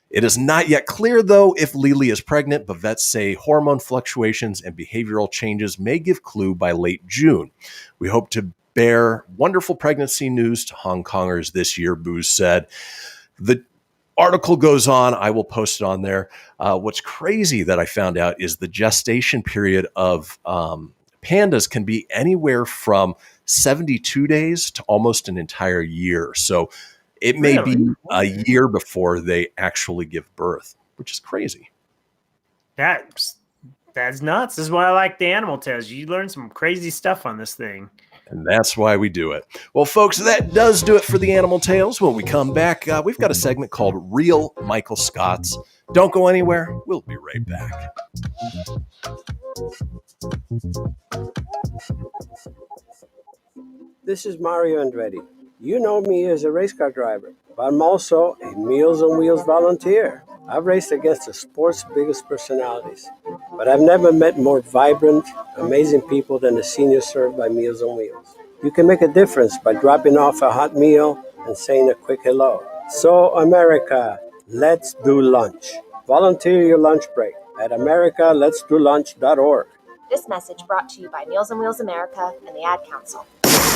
Speaker 1: It is not yet clear, though, if Lili is pregnant, but vets say hormone fluctuations and behavioral changes may give clue by late June. We hope to bear wonderful pregnancy news to Hong Kongers this year, Booz said. The article goes on. I will post it on there. What's crazy that I found out is the gestation period of pandas can be anywhere from 72 days to almost an entire year. So it may be a year before they actually give birth, which is crazy.
Speaker 6: That's nuts. This is why I like the Animal Tales. You learn some crazy stuff on this thing.
Speaker 1: And that's why we do it. Well, folks, that does do it for the Animal Tales. When we come back, we've got a segment called Real Michael Scotts. Don't go anywhere. We'll be right back.
Speaker 8: This is Mario Andretti. You know me as a race car driver, but I'm also a Meals on Wheels volunteer. I've raced against the sport's biggest personalities, but I've never met more vibrant, amazing people than the seniors served by Meals on Wheels. You can make a difference by dropping off a hot meal and saying a quick hello. So, America, let's do lunch. Volunteer your lunch break at americaletsdolunch.org.
Speaker 9: This message brought to you by Meals on Wheels America and the Ad Council.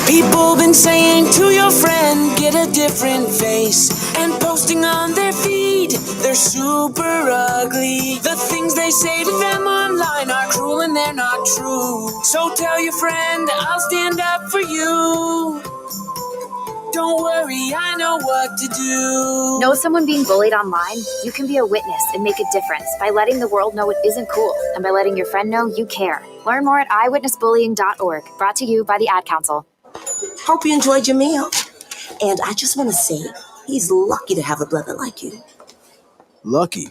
Speaker 2: People been saying to your friend, get a different face, and posting on their feed, they're super ugly. The things they say to them online are cruel and they're not true. So tell your friend, I'll stand up for you. Don't worry, I know what to do.
Speaker 9: Know someone being bullied online? You can be a witness and make a difference by letting the world know it isn't cool and by letting your friend know you care. Learn more at eyewitnessbullying.org. Brought to you by the Ad Council.
Speaker 26: Hope you enjoyed your meal. And I just want to say, he's lucky to have a brother like you.
Speaker 28: Lucky?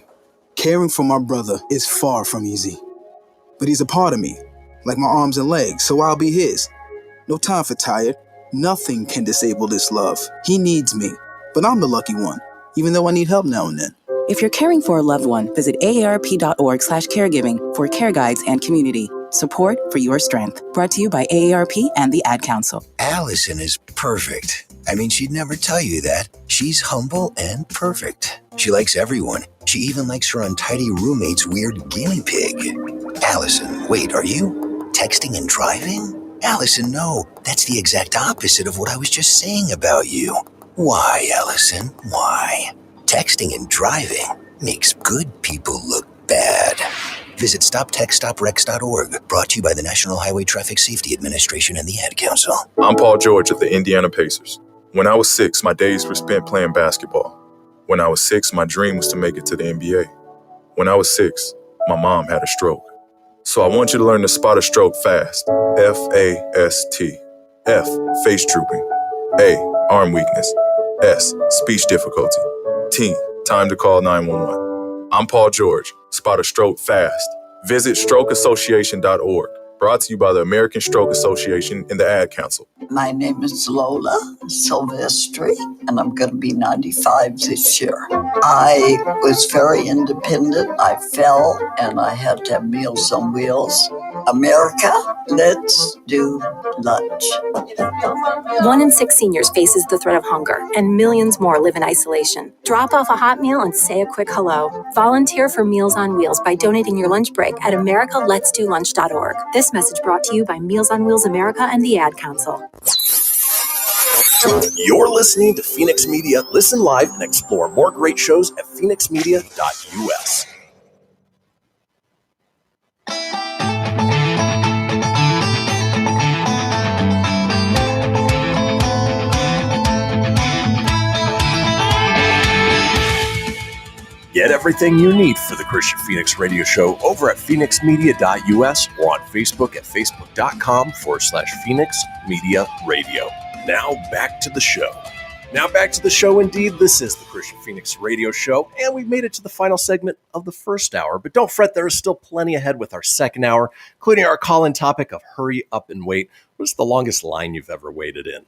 Speaker 28: Caring for my brother is far from easy. But he's a part of me, like my arms and legs, so I'll be his. No time for tired. Nothing can disable this love. He needs me, but I'm the lucky one, even though I need help now and then.
Speaker 18: If you're caring for a loved one, visit aarp.org/caregiving for care guides and community. Support for your strength. Brought to you by AARP and the Ad Council.
Speaker 27: Allison is perfect. I mean, she'd never tell you that. She's humble and perfect. She likes everyone. She even likes her untidy roommate's weird guinea pig. Allison, wait, are you texting and driving? Allison, no. That's the exact opposite of what I was just saying about you. Why, Allison? Why? Texting and driving makes good people look bad. Visit StopTextStopWrecks.org. Brought to you by the National Highway Traffic Safety Administration and the Ad Council.
Speaker 10: I'm Paul George of the Indiana Pacers. When I was 6, my days were spent playing basketball. When I was 6, my dream was to make it to the NBA. When I was 6, my mom had a stroke. So I want you to learn to spot a stroke fast. F-A-S-T. F, face drooping. A, arm weakness. S, speech difficulty. T, time to call 911. I'm Paul George. Spot a stroke fast. Visit strokeassociation.org. Brought to you by the American Stroke Association and the Ad Council.
Speaker 11: My name is Lola Silvestri, and I'm going to be 95 this year. I was very independent. I fell, and I had to have Meals on Wheels. America, let's do lunch.
Speaker 13: 1 in 6 seniors faces the threat of hunger, and millions more live in isolation. Drop off a hot meal and say a quick hello. Volunteer for Meals on Wheels by donating your lunch break at americaletsdolunch.org. This message brought to you by Meals on Wheels America and the Ad Council.
Speaker 1: You're listening to Fenix Media. Listen live and explore more great shows at phoenixmedia.us. Get everything you need for the Kristian Fenix radio show over at phoenixmedia.us or on Facebook at facebook.com/Fenix Media Radio. Now back to the show. Indeed. This is the Kristian Fenix radio show, and we've made it to the final segment of the first hour. But don't fret, there is still plenty ahead with our second hour, including our call-in topic of hurry up and wait. What's the longest line you've ever waited in?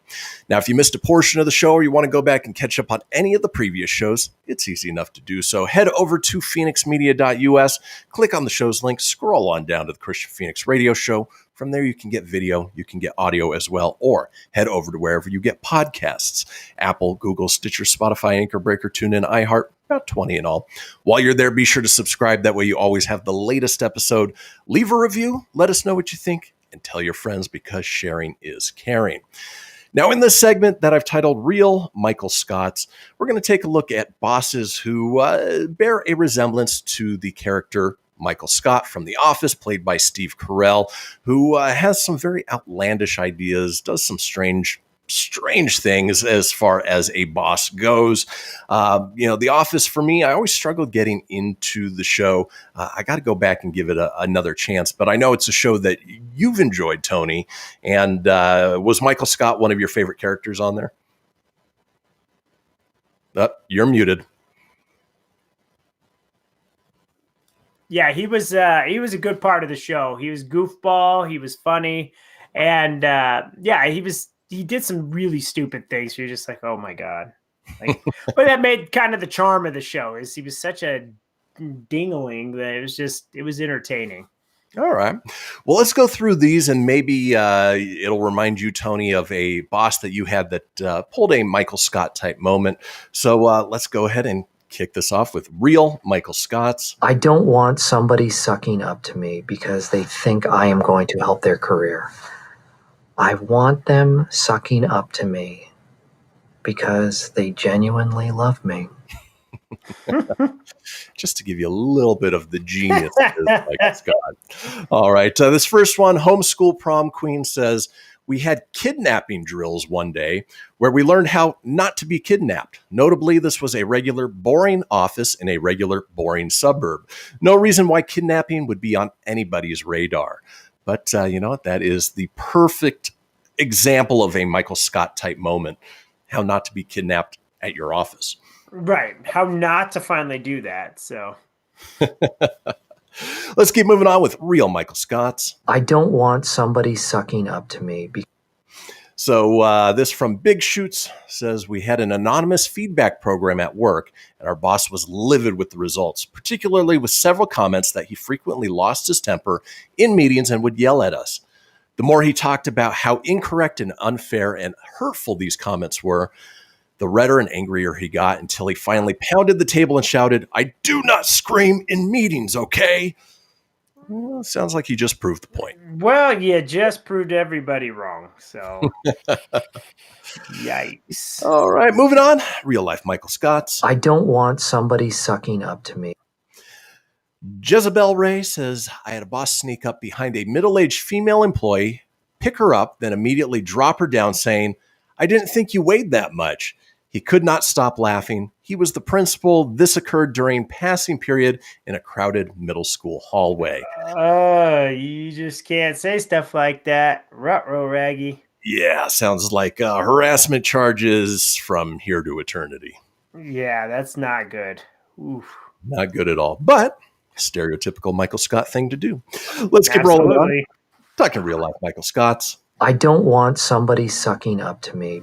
Speaker 1: Now, if you missed a portion of the show or you want to go back and catch up on any of the previous shows, it's easy enough to do so. Head over to phoenixmedia.us, click on the show's link, scroll on down to the Kristian Fenix radio show. From there, you can get video, you can get audio as well, or head over to wherever you get podcasts. Apple, Google, Stitcher, Spotify, Anchor Breaker, TuneIn, iHeart, about 20 in all. While you're there, be sure to subscribe. That way you always have the latest episode. Leave a review, let us know what you think, and tell your friends, because sharing is caring. Now, in this segment that I've titled Real Michael Scotts, we're going to take a look at bosses who bear a resemblance to the character Michael Scott from The Office, played by Steve Carell, who has some very outlandish ideas, does some strange things as far as a boss goes. The Office, for me, I always struggled getting into the show. I got to go back and give it another chance, but I know it's a show that you've enjoyed, Tony. And was Michael Scott one of your favorite characters on there? You're muted.
Speaker 6: Yeah, he was a good part of the show. He was goofball, he was funny, and he did some really stupid things. You're just like, oh my God. But that made kind of the charm of the show, is he was such a dingling that it was entertaining.
Speaker 1: All right. Well, let's go through these, and maybe it'll remind you, Tony, of a boss that you had that pulled a Michael Scott type moment. So let's go ahead and kick this off with Real Michael Scotts.
Speaker 15: I don't want somebody sucking up to me because they think I am going to help their career. I want them sucking up to me because they genuinely love me.
Speaker 1: Just to give you a little bit of the genius that is Michael Scott. All right. This first one, Homeschool Prom Queen says, we had kidnapping drills one day where we learned how not to be kidnapped. Notably, this was a regular, boring office in a regular, boring suburb. No reason why kidnapping would be on anybody's radar. But you know what? That is the perfect example of a Michael Scott type moment. How not to be kidnapped at your office.
Speaker 6: Right. How not to finally do that. So
Speaker 1: let's keep moving on with Real Michael Scotts.
Speaker 15: I don't want somebody sucking up to me.
Speaker 1: So this from Big Shoots says, we had an anonymous feedback program at work, and our boss was livid with the results, particularly with several comments that he frequently lost his temper in meetings and would yell at us. The more he talked about how incorrect and unfair and hurtful these comments were, the redder and angrier he got, until he finally pounded the table and shouted, I do not scream in meetings, okay? Well, sounds like he just proved the point.
Speaker 6: Well, you just proved everybody wrong. So, yikes.
Speaker 1: All right, moving on. Real life Michael Scotts.
Speaker 15: I don't want somebody sucking up to me.
Speaker 1: Jezebel Ray says, I had a boss sneak up behind a middle-aged female employee, pick her up, then immediately drop her down saying, I didn't think you weighed that much. He could not stop laughing. He was the principal. This occurred during passing period in a crowded middle school hallway.
Speaker 6: You just can't say stuff like that. Ruh-roh, Raggy.
Speaker 1: Yeah, sounds like harassment charges from here to eternity.
Speaker 6: Yeah, that's not good. Oof.
Speaker 1: Not good at all, but stereotypical Michael Scott thing to do. Let's keep rolling on. Talking real life Michael Scotts.
Speaker 15: I don't want somebody sucking up to me.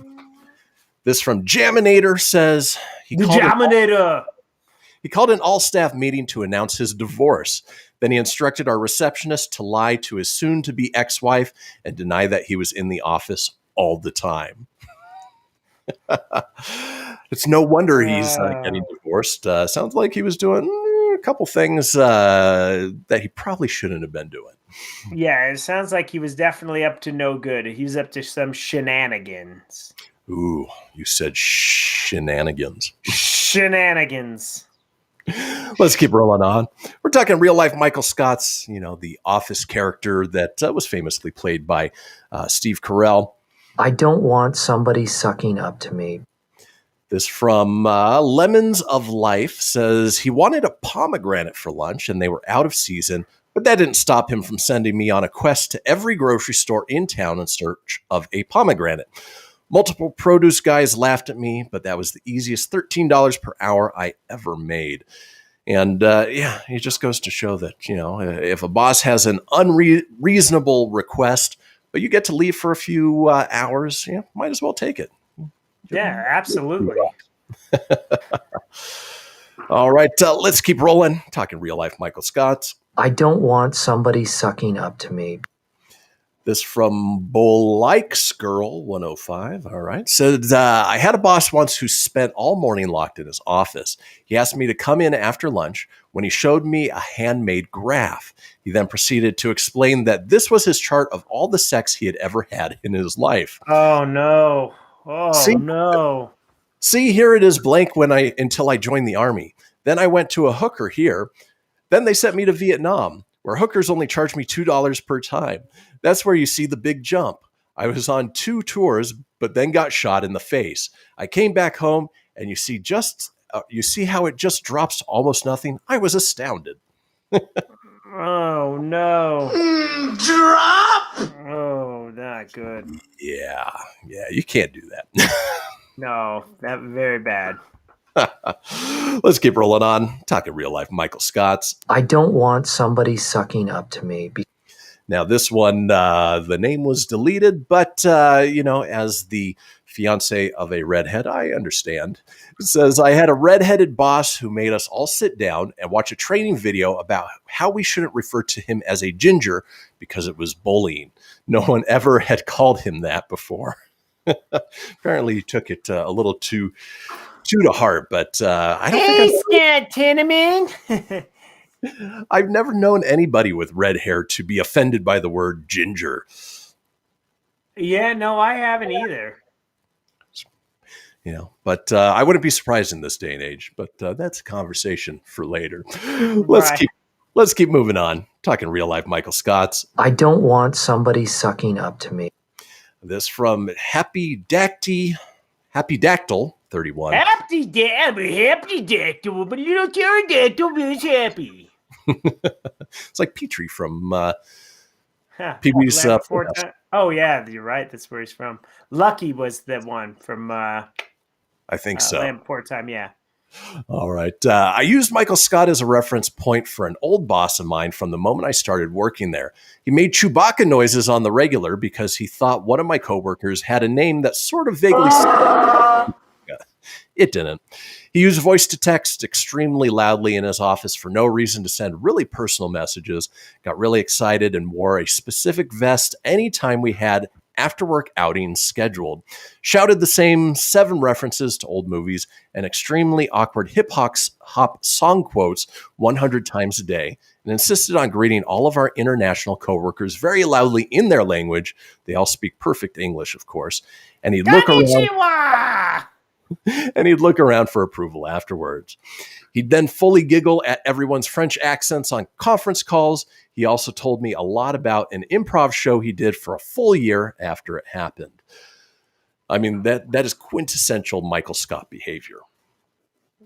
Speaker 1: This from Jaminator says he called an all-staff meeting to announce his divorce. Then he instructed our receptionist to lie to his soon-to-be ex-wife and deny that he was in the office all the time. It's no wonder he's getting divorced. Sounds like he was doing a couple things that he probably shouldn't have been doing.
Speaker 6: Yeah, it sounds like he was definitely up to no good. He was up to some shenanigans.
Speaker 1: Ooh, you said shenanigans.
Speaker 6: Shenanigans.
Speaker 1: Let's keep rolling on. We're talking real life Michael Scott's, the Office character that was famously played by Steve Carell.
Speaker 15: I don't want somebody sucking up to me.
Speaker 1: This from Lemons of Life says he wanted a pomegranate for lunch and they were out of season, but that didn't stop him from sending me on a quest to every grocery store in town in search of a pomegranate. Multiple produce guys laughed at me, but that was the easiest $13 per hour I ever made. And it just goes to show that, if a boss has an unreasonable request, but you get to leave for a few hours, might as well take it.
Speaker 6: Yeah, absolutely.
Speaker 1: All right, let's keep rolling. Talking real life Michael Scott.
Speaker 15: I don't want somebody sucking up to me.
Speaker 1: This from Bolikes Girl 105. All right. Said, I had a boss once who spent all morning locked in his office. He asked me to come in after lunch when he showed me a handmade graph. He then proceeded to explain that this was his chart of all the sex he had ever had in his life.
Speaker 6: Oh, no. No.
Speaker 1: See, here it is blank until I joined the army. Then I went to a hooker here. Then they sent me to Vietnam, where hookers only charge me $2 per time. That's where you see the big jump. I was on 2 tours, but then got shot in the face. I came back home, and you see how it just drops to almost nothing? I was astounded.
Speaker 6: Oh, no.
Speaker 2: Drop!
Speaker 6: Oh, not good.
Speaker 1: Yeah, you can't do that.
Speaker 6: No, that very bad.
Speaker 1: Let's keep rolling on. Talking real life Michael Scotts.
Speaker 15: I don't want somebody sucking up to me.
Speaker 1: Now, this one, the name was deleted, but, as the fiance of a redhead, I understand. It says, I had a redheaded boss who made us all sit down and watch a training video about how we shouldn't refer to him as a ginger because it was bullying. No one ever had called him that before. Apparently, he took it a little too to heart, but I don't think
Speaker 6: Tinnaman.
Speaker 1: I've never known anybody with red hair to be offended by the word ginger.
Speaker 6: Yeah, no, I haven't either.
Speaker 1: But I wouldn't be surprised in this day and age. But that's a conversation for later. Let's keep moving on. Talking real life Michael Scotts.
Speaker 15: I don't want somebody sucking up to me.
Speaker 1: This from Happy Dactyl 31.
Speaker 2: Happy Dactyl, but little pterodactyl is happy.
Speaker 1: It's like Petrie from Pee-wee's.
Speaker 6: Oh, yeah, you're right. That's where he's from. Lucky was the one from
Speaker 1: I think so.
Speaker 6: Land Before Time, yeah.
Speaker 1: All right. I used Michael Scott as a reference point for an old boss of mine from the moment I started working there. He made Chewbacca noises on the regular because he thought one of my coworkers had a name that sort of vaguely... It didn't. He used voice to text extremely loudly in his office for no reason to send really personal messages, got really excited, and wore a specific vest anytime we had after-work outings scheduled, shouted the same 7 references to old movies and extremely awkward hip-hop song quotes 100 times a day, and insisted on greeting all of our international coworkers very loudly in their language. They all speak perfect English, of course. And he'd look around... and he'd look around for approval afterwards. He'd then fully giggle at everyone's French accents on conference calls. He also told me a lot about an improv show he did for a full year after it happened. I mean, that is quintessential Michael Scott behavior.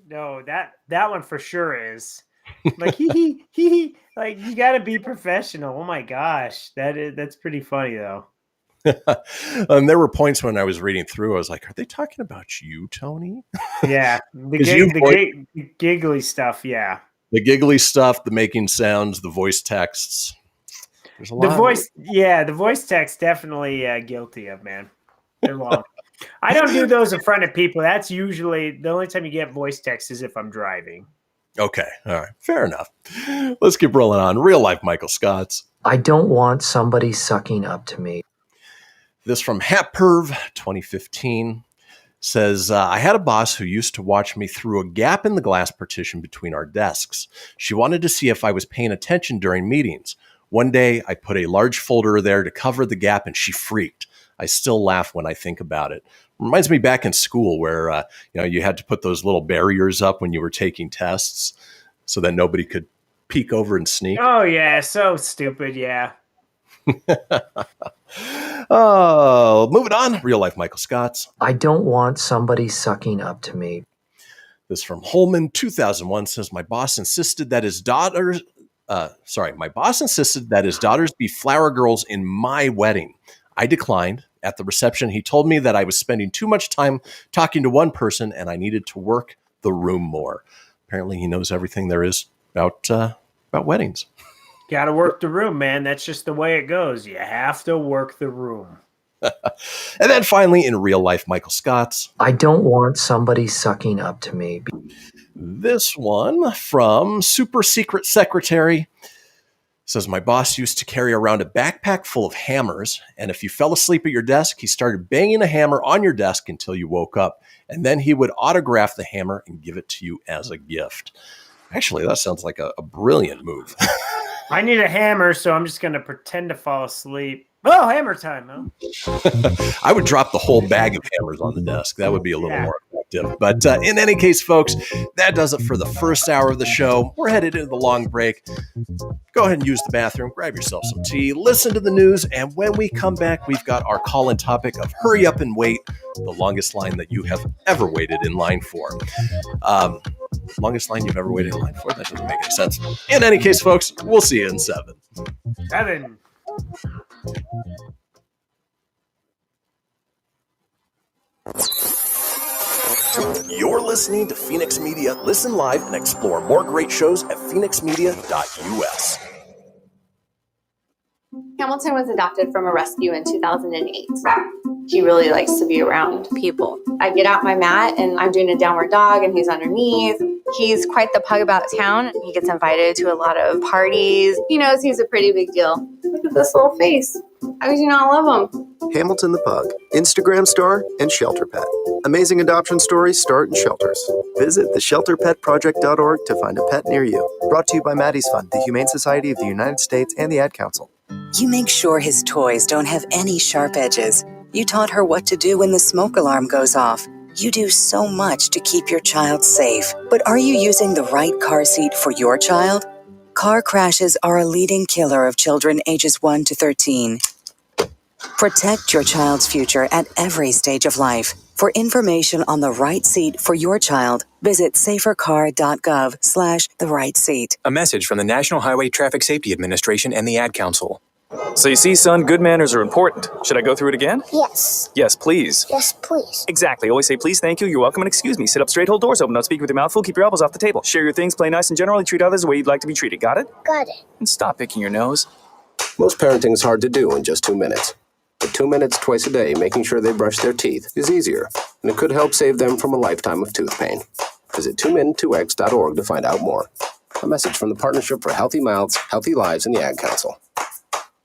Speaker 6: No, that one for sure is. Like he like you got to be professional. Oh my gosh, that's pretty funny though.
Speaker 1: And there were points when I was reading through, I was like, "Are they talking about you, Tony?"
Speaker 6: Yeah, the giggly stuff. Yeah,
Speaker 1: the giggly stuff, the making sounds, the voice texts. There's a lot.
Speaker 6: The voice text definitely guilty of, man. They're long. I don't do those in front of people. That's usually the only time you get voice text is if I'm driving.
Speaker 1: Okay. All right. Fair enough. Let's keep rolling on. Real life Michael Scott's.
Speaker 15: I don't want somebody sucking up to me.
Speaker 1: This from HatPerv 2015 says, I had a boss who used to watch me through a gap in the glass partition between our desks. She wanted to see if I was paying attention during meetings. One day I put a large folder there to cover the gap and she freaked. I still laugh when I think about it. Reminds me back in school where you had to put those little barriers up when you were taking tests so that nobody could peek over and sneak.
Speaker 6: Oh yeah, so stupid. Yeah.
Speaker 1: Oh, moving on. Real life Michael Scott's.
Speaker 15: I don't want somebody sucking up to me.
Speaker 1: This from Holman 2001 says, my boss insisted that his daughters be flower girls in my wedding. I declined. At the reception, he told me that I was spending too much time talking to one person and I needed to work the room more. Apparently he knows everything there is about weddings.
Speaker 6: Got to work the room, man. That's just the way it goes. You have to work the room.
Speaker 1: And then finally, in real life, Michael Scott's.
Speaker 15: I don't want somebody sucking up to me.
Speaker 1: This one from Super Secret Secretary says, my boss used to carry around a backpack full of hammers, and if you fell asleep at your desk, he started banging a hammer on your desk until you woke up, and then he would autograph the hammer and give it to you as a gift. Actually, that sounds like a brilliant move.
Speaker 6: I need a hammer, so I'm just going to pretend to fall asleep. Oh, hammer time, huh?
Speaker 1: I would drop the whole bag of hammers on the desk. That would be a little more effective. But in any case, folks, that does it for the first hour of the show. We're headed into the long break. Go ahead and use the bathroom, grab yourself some tea, listen to the news, and when we come back, we've got our call-in topic of hurry up and wait, the longest line that you have ever waited in line for. Longest line you've ever waited in line for? That doesn't make any sense. In any case, folks, we'll see you in 7. You're listening to Fenix Media. Listen live and explore more great shows at phoenixmedia.us.
Speaker 16: Hamilton was adopted from a rescue in 2008. He really likes to be around people. I get out my mat and I'm doing a downward dog and he's underneath. He's quite the pug about town. He gets invited to a lot of parties. He knows he's a pretty big deal. Look at this little face. How do you not love him?
Speaker 17: Hamilton the Pug, Instagram star and shelter pet. Amazing adoption stories start in shelters. Visit theshelterpetproject.org to find a pet near you. Brought to you by Maddie's Fund, the Humane Society of the United States, and the Ad Council.
Speaker 19: You make sure his toys don't have any sharp edges. You taught her what to do when the smoke alarm goes off. You do so much to keep your child safe. But are you using the right car seat for your child? Car crashes are a leading killer of children ages 1 to 13. Protect your child's future at every stage of life. For information on the right seat for your child, visit safercar.gov/the-right-seat.
Speaker 20: A message from the National Highway Traffic Safety Administration and the Ad Council. So you see, son, good manners are important. Should I go through it again?
Speaker 21: Yes.
Speaker 20: Yes, please.
Speaker 21: Yes, please.
Speaker 20: Exactly. Always say please, thank you, you're welcome, and excuse me. Sit up straight, hold doors open, don't speak with your mouth full, keep your elbows off the table. Share your things, play nice, and generally treat others the way you'd like to be treated. Got it?
Speaker 21: Got it.
Speaker 20: And stop picking your nose.
Speaker 22: Most parenting is hard to do in just 2 minutes. But 2 minutes twice a day making sure they brush their teeth is easier, and it could help save them from a lifetime of tooth pain. Visit 2min2x.org to find out more. A message from the Partnership for Healthy Mouths, Healthy Lives, and the Ad Council.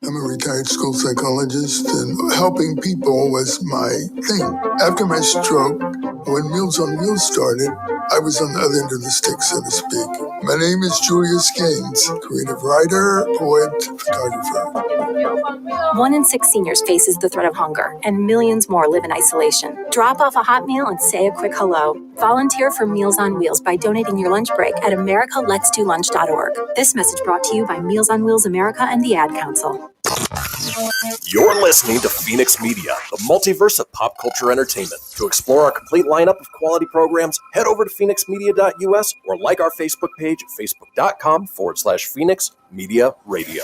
Speaker 23: I'm a retired school psychologist, and helping people was my thing. After my stroke, when Meals on Wheels started, I was on the other end of the stick, so to speak. My name is Julius Gaines, creative writer, poet, photographer.
Speaker 13: 1 in 6 seniors faces the threat of hunger, and millions more live in isolation. Drop off a hot meal and say a quick hello. Volunteer for Meals on Wheels by donating your lunch break at americaletsdolunch.org. This message brought to you by Meals on Wheels America and the Ad Council.
Speaker 1: You're listening to Fenix Media, the multiverse of pop culture entertainment. To explore our complete lineup of quality programs, head over to phoenixmedia.us or like our Facebook page at facebook.com/Fenix Media Radio.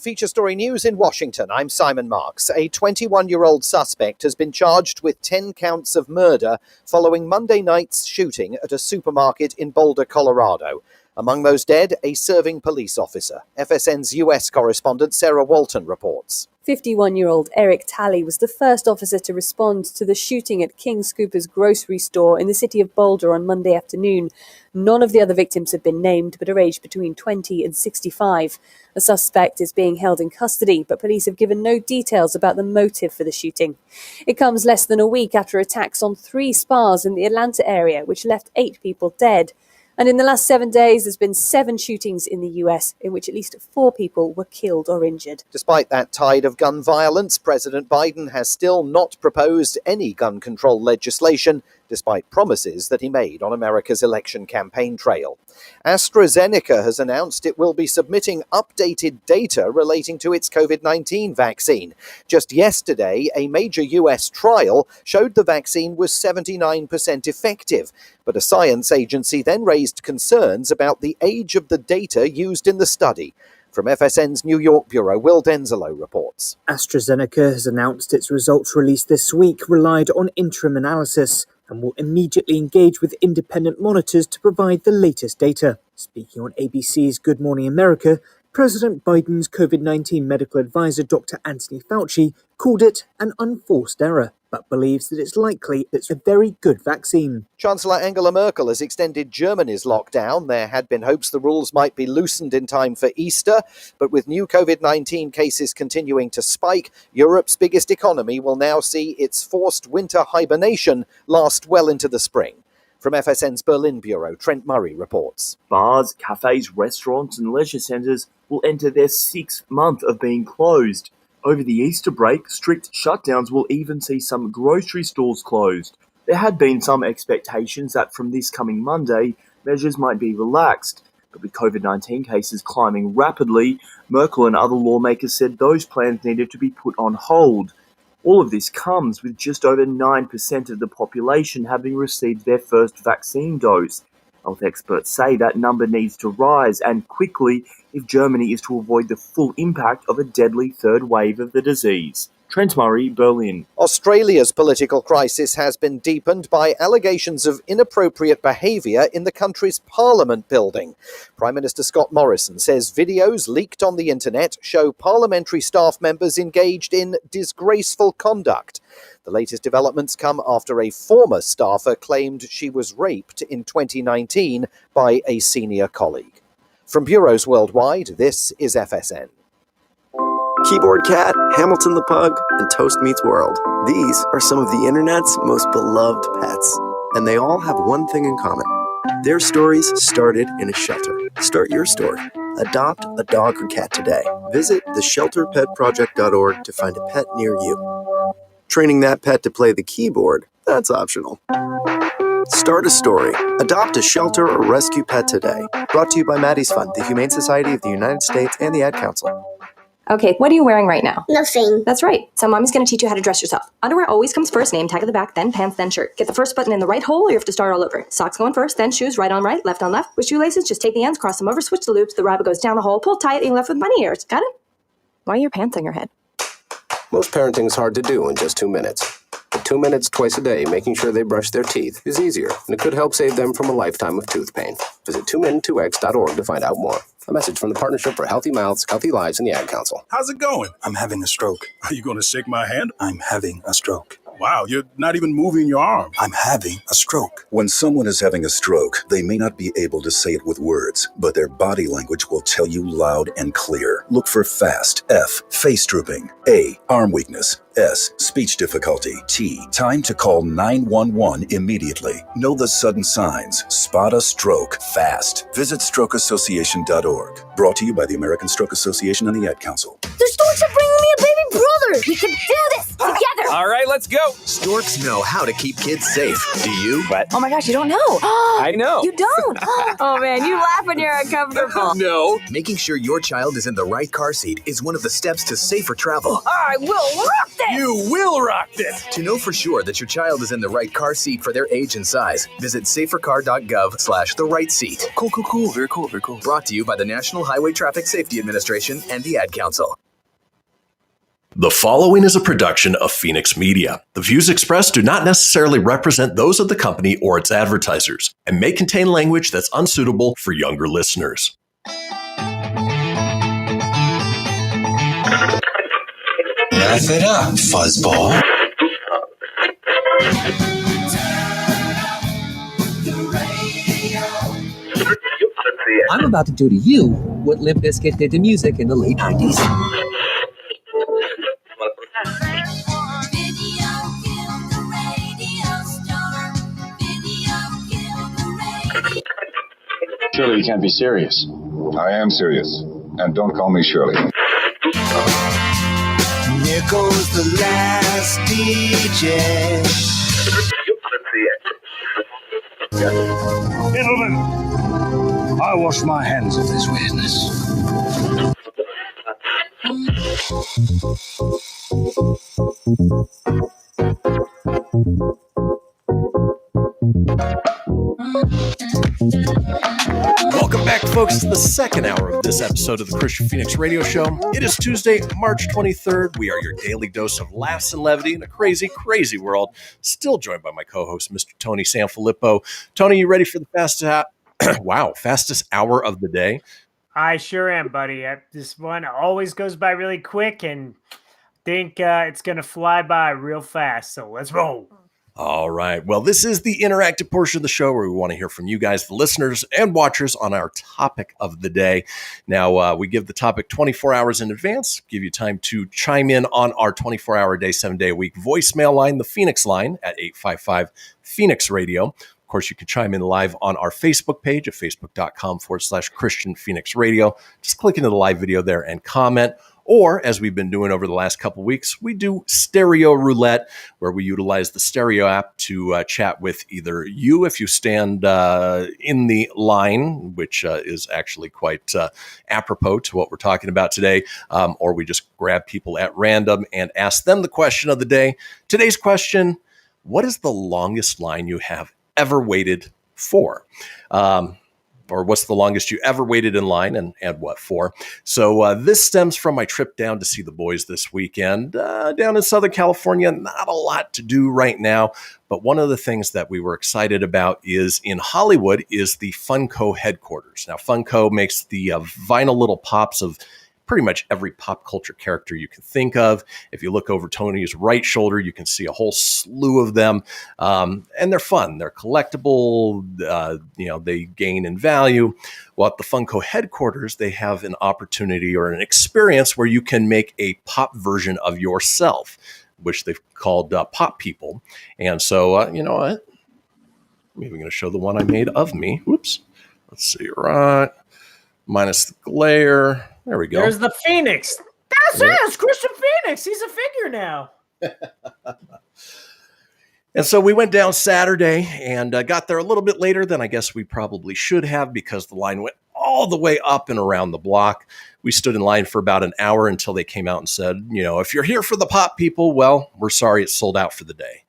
Speaker 3: Feature story news in Washington. I'm Simon Marks. A 21-year-old suspect has been charged with 10 counts of murder following Monday night's shooting at a supermarket in Boulder, Colorado. Among those dead, a serving police officer. FSN's U.S. correspondent Sarah Walton reports.
Speaker 4: 51-year-old Eric Talley was the first officer to respond to the shooting at King Scooper's grocery store in the city of Boulder on Monday afternoon. None of the other victims have been named, but are aged between 20 and 65. The suspect is being held in custody, but police have given no details about the motive for the shooting. It comes less than a week after attacks on 3 spas in the Atlanta area, which left 8 people dead. And in the last 7 days, there's been 7 shootings in the US, in which at least 4 people were killed or injured.
Speaker 3: Despite that tide of gun violence, President Biden has still not proposed any gun control legislation, despite promises that he made on America's election campaign trail. AstraZeneca has announced it will be submitting updated data relating to its COVID-19 vaccine. Just yesterday, a major US trial showed the vaccine was 79% effective, but a science agency then raised concerns about the age of the data used in the study. From FSN's New York bureau, Will Denzelo reports.
Speaker 5: AstraZeneca has announced its results released this week relied on interim analysis and will immediately engage with independent monitors to provide the latest data. Speaking on ABC's Good Morning America, President Biden's COVID-19 medical advisor Dr. Anthony Fauci called it an unforced error, but believes that it's likely it's a very good vaccine.
Speaker 3: Chancellor Angela Merkel has extended Germany's lockdown. There had been hopes the rules might be loosened in time for Easter, but with new COVID-19 cases continuing to spike, Europe's biggest economy will now see its forced winter hibernation last well into the spring. From FSN's Berlin bureau, Trent Murray reports.
Speaker 12: Bars, cafes, restaurants and leisure centres will enter their 6th month of being closed. Over the Easter break, strict shutdowns will even see some grocery stores closed. There had been some expectations that from this coming Monday, measures might be relaxed. But with COVID-19 cases climbing rapidly, Merkel and other lawmakers said those plans needed to be put on hold. All of this comes with just over 9% of the population having received their first vaccine dose. Health experts say that number needs to rise, and quickly, if Germany is to avoid the full impact of a deadly third wave of the disease. Trent Murray, Berlin.
Speaker 3: Australia's political crisis has been deepened by allegations of inappropriate behaviour in the country's parliament building. Prime Minister Scott Morrison says videos leaked on the internet show parliamentary staff members engaged in disgraceful conduct. The latest developments come after a former staffer claimed she was raped in 2019 by a senior colleague. From bureaus worldwide, this is FSN.
Speaker 17: Keyboard Cat, Hamilton the Pug, and Toast Meets World. These are some of the internet's most beloved pets. And they all have one thing in common. Their stories started in a shelter. Start your story. Adopt a dog or cat today. Visit theshelterpetproject.org to find a pet near you. Training that pet to play the keyboard, that's optional. Start a story. Adopt a shelter or rescue pet today. Brought to you by Maddie's Fund, the Humane Society of the United States, and the Ad Council.
Speaker 14: Okay, what are you wearing right now?
Speaker 21: Nothing.
Speaker 14: That's right. So mommy's going to teach you how to dress yourself. Underwear always comes first, name tag at the back, then pants, then shirt. Get the first button in the right hole or you have to start all over. Socks going first, then shoes, right on right, left on left. With shoelaces, just take the ends, cross them over, switch the loops, the rabbit goes down the hole, pull tight, and you're left with bunny ears. Got it? Why are your pants on your head?
Speaker 22: Most parenting is hard to do in just 2 minutes. But 2 minutes twice a day making sure they brush their teeth is easier, and it could help save them from a lifetime of tooth pain. Visit 2min2x.org to find out more. A message from the Partnership for Healthy Mouths, Healthy Lives, and the Ad Council.
Speaker 24: How's it going? I'm having a stroke. Are you going to shake my hand? I'm having a stroke.
Speaker 7: Wow, you're not even moving your arm.
Speaker 8: I'm having a stroke. When someone is having a stroke, they may not be able to say it with words, but their body language will tell you loud and clear. Look for FAST. F, face drooping. A, arm weakness. S, speech difficulty. T, time to call 911 immediately. Know the sudden signs. Spot a stroke fast. Visit strokeassociation.org. Brought to you by the American Stroke Association and the Ad Council.
Speaker 9: The storks are bringing me a baby brother. We can do this together.
Speaker 21: All right, let's go.
Speaker 24: Storks know how to keep kids safe. Do you?
Speaker 21: What?
Speaker 9: Oh my gosh, you don't know.
Speaker 21: I know.
Speaker 9: You don't. Oh man, you laugh when you're uncomfortable.
Speaker 24: No. Making sure your child is in the right car seat is one of the steps to safer travel.
Speaker 9: I will rock this.
Speaker 21: You will rock this.
Speaker 24: To know for sure that your child is in the right car seat for their age and size, visit safercar.gov/the right seat.
Speaker 21: Cool. Very cool.
Speaker 24: Brought to you by the National Highway Traffic Safety Administration and the Ad Council.
Speaker 1: The following is a production of Fenix Media. The views expressed do not necessarily represent those of the company or its advertisers and may contain language that's unsuitable for younger listeners.
Speaker 27: Laugh it up, fuzzball.
Speaker 25: I'm about to do to you what Limp Bizkit did to music in the late 90s.
Speaker 26: Surely you can't be serious. I am serious. And don't call me Shirley.
Speaker 2: Here goes the last DJ.
Speaker 28: Gentlemen, I wash my hands of this weirdness.
Speaker 1: Welcome back, folks, to the second hour of this episode of the Kristian Fenix Radio Show. It is Tuesday, March 23rd. We are your daily dose of laughs and levity in a crazy, crazy world. Still joined by my co-host, Mr. Tony Sanfilippo. Tony, you ready for the fastest hour of the day?
Speaker 6: I sure am, buddy. This one always goes by really quick, and think it's going to fly by real fast. So let's roll.
Speaker 1: All right. Well, this is the interactive portion of the show where we want to hear from you guys, the listeners and watchers, on our topic of the day. Now, we give the topic 24 hours in advance, give you time to chime in on our 24-hour day, 7-day-a-week voicemail line, the Fenix Line, at 855-FENIX-RADIO. Of course, you can chime in live on our Facebook page at facebook.com/Kristian Fenix Radio. Just click into the live video there and comment. Or, as we've been doing over the last couple weeks, we do Stereo Roulette, where we utilize the Stereo app to chat with either you if you stand in the line, which is actually quite apropos to what we're talking about today, or we just grab people at random and ask them the question of the day. Today's question: what is the longest line you have ever waited for? Or what's the longest you ever waited in line, and what for? So this stems from my trip down to see the boys this weekend down in Southern California. Not a lot to do right now, but one of the things that we were excited about is in Hollywood is the Funko headquarters. Now, Funko makes the vinyl little pops of pretty much every pop culture character you can think of. If you look over Tony's right shoulder, you can see a whole slew of them. And they're fun. They're collectible. They gain in value. Well, at the Funko headquarters, they have an opportunity or an experience where you can make a pop version of yourself, which they've called Pop People. And so, you know what? I'm even going to show the one I made of me. Whoops. Let's see. Right. Minus the glare. There we go.
Speaker 6: There's the Phoenix. That's it. It's Kristian Fenix. He's a figure now.
Speaker 1: And so we went down Saturday and got there a little bit later than I guess we probably should have, because the line went all the way up and around the block. We stood in line for about an hour until they came out and said, if you're here for the Pop People, well, we're sorry, it's sold out for the day.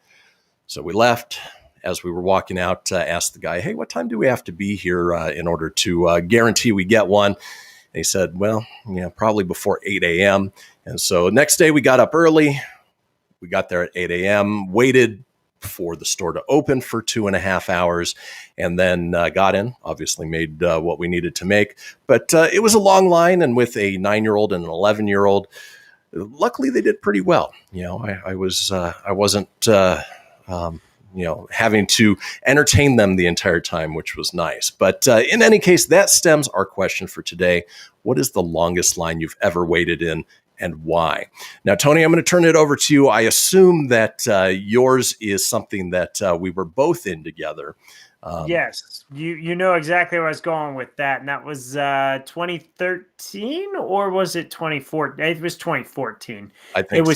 Speaker 1: So we left. As we were walking out, asked the guy, hey, what time do we have to be here in order to guarantee we get one? And he said, well, probably before 8 a.m. And so next day we got up early. We got there at 8 a.m., waited for the store to open for 2.5 hours, and then got in, obviously made what we needed to make. But it was a long line, and with a 9-year-old and an 11-year-old, luckily they did pretty well. I wasn't having to entertain them the entire time, which was nice. But in any case, that stems our question for today. What is the longest line you've ever waited in, and why? Now, Tony, I'm going to turn it over to you. I assume that yours is something that we were both in together.
Speaker 6: Yes, you know exactly where I was going with that, and that was 2013, or was it 2014? It was 2014.
Speaker 1: I think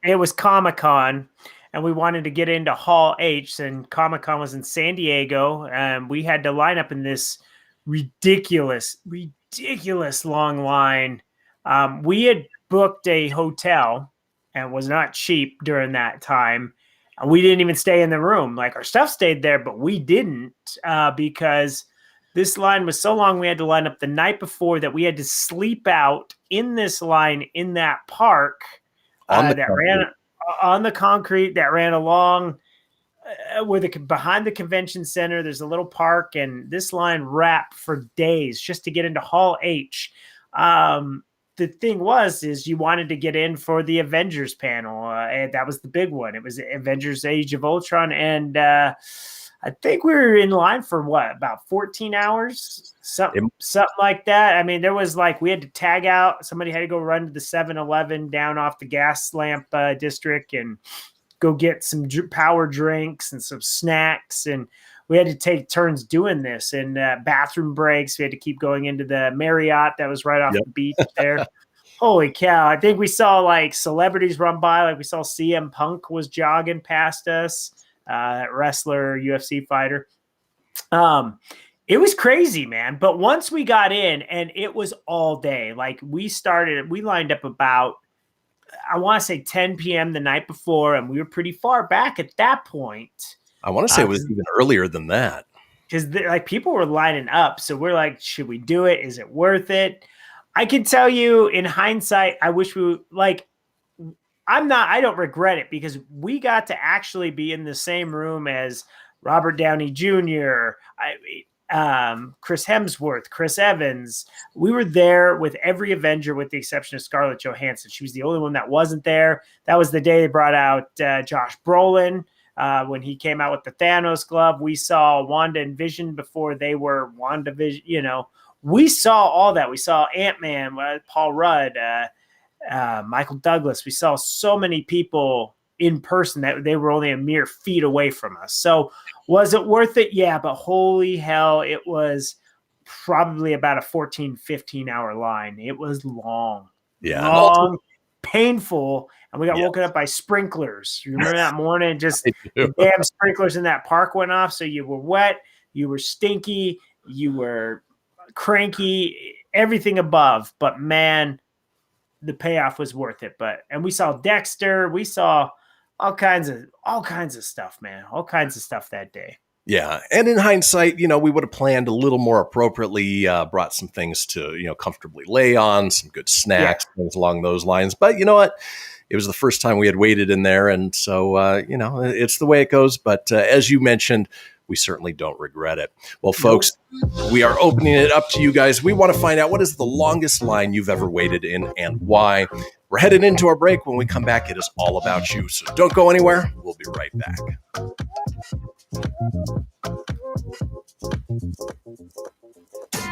Speaker 6: it was Comic-Con, and we wanted to get into Hall H, and Comic-Con was in San Diego, and we had to line up in this ridiculous long line. We had booked a hotel, and it was not cheap during that time. We didn't even stay in the room. Like, our stuff stayed there, but we didn't because this line was so long. We had to line up the night before, that we had to sleep out in this line in that park ran on the concrete that ran along behind the convention center. There's a little park, and this line wrapped for days just to get into Hall H. The thing is you wanted to get in for the Avengers panel. And that was the big one. It was Avengers Age of Ultron. And I think we were in line for about 14 hours, something like that. I mean, there was we had to tag out. Somebody had to go run to the 7-Eleven down off the gas lamp district and go get some power drinks and some snacks. And we had to take turns doing this, and bathroom breaks. We had to keep going into the Marriott that was right off the beach there. Holy cow. I think we saw celebrities run by. We saw CM Punk was jogging past us, wrestler, UFC fighter. It was crazy, man. But once we got in, and it was all day. We lined up about, I want to say 10 p.m. the night before, and we were pretty far back at that point.
Speaker 1: I want to say it was even earlier than that.
Speaker 6: Because people were lining up. So we're like, should we do it? Is it worth it? I can tell you in hindsight, I wish we I don't regret it, because we got to actually be in the same room as Robert Downey Jr., Chris Hemsworth, Chris Evans. We were there with every Avenger with the exception of Scarlett Johansson. She was the only one that wasn't there. That was the day they brought out Josh Brolin. When he came out with the Thanos glove. We saw Wanda and Vision before they were WandaVision. We saw all that. We saw Ant-Man, Paul Rudd, Michael Douglas. We saw so many people in person that they were only a mere feet away from us. So was it worth it? Yeah, but holy hell, it was probably about a 14, 15-hour line. It was long.
Speaker 1: Yeah.
Speaker 6: Long, painful. And we got woken up by sprinklers. You remember that morning? Just the damn sprinklers in that park went off. So you were wet, you were stinky, you were cranky, everything above. But man, the payoff was worth it. And we saw Dexter. We saw all kinds of stuff, man. All kinds of stuff that day.
Speaker 1: Yeah. And in hindsight, we would have planned a little more appropriately, brought some things to, comfortably lay on, some good snacks, things along those lines. But you know what? It was the first time we had waited in there. And so, it's the way it goes. But as you mentioned, we certainly don't regret it. Well, folks, we are opening it up to you guys. We want to find out, what is the longest line you've ever waited in and why? We're headed into our break. When we come back, it is all about you. So don't go anywhere. We'll be right back.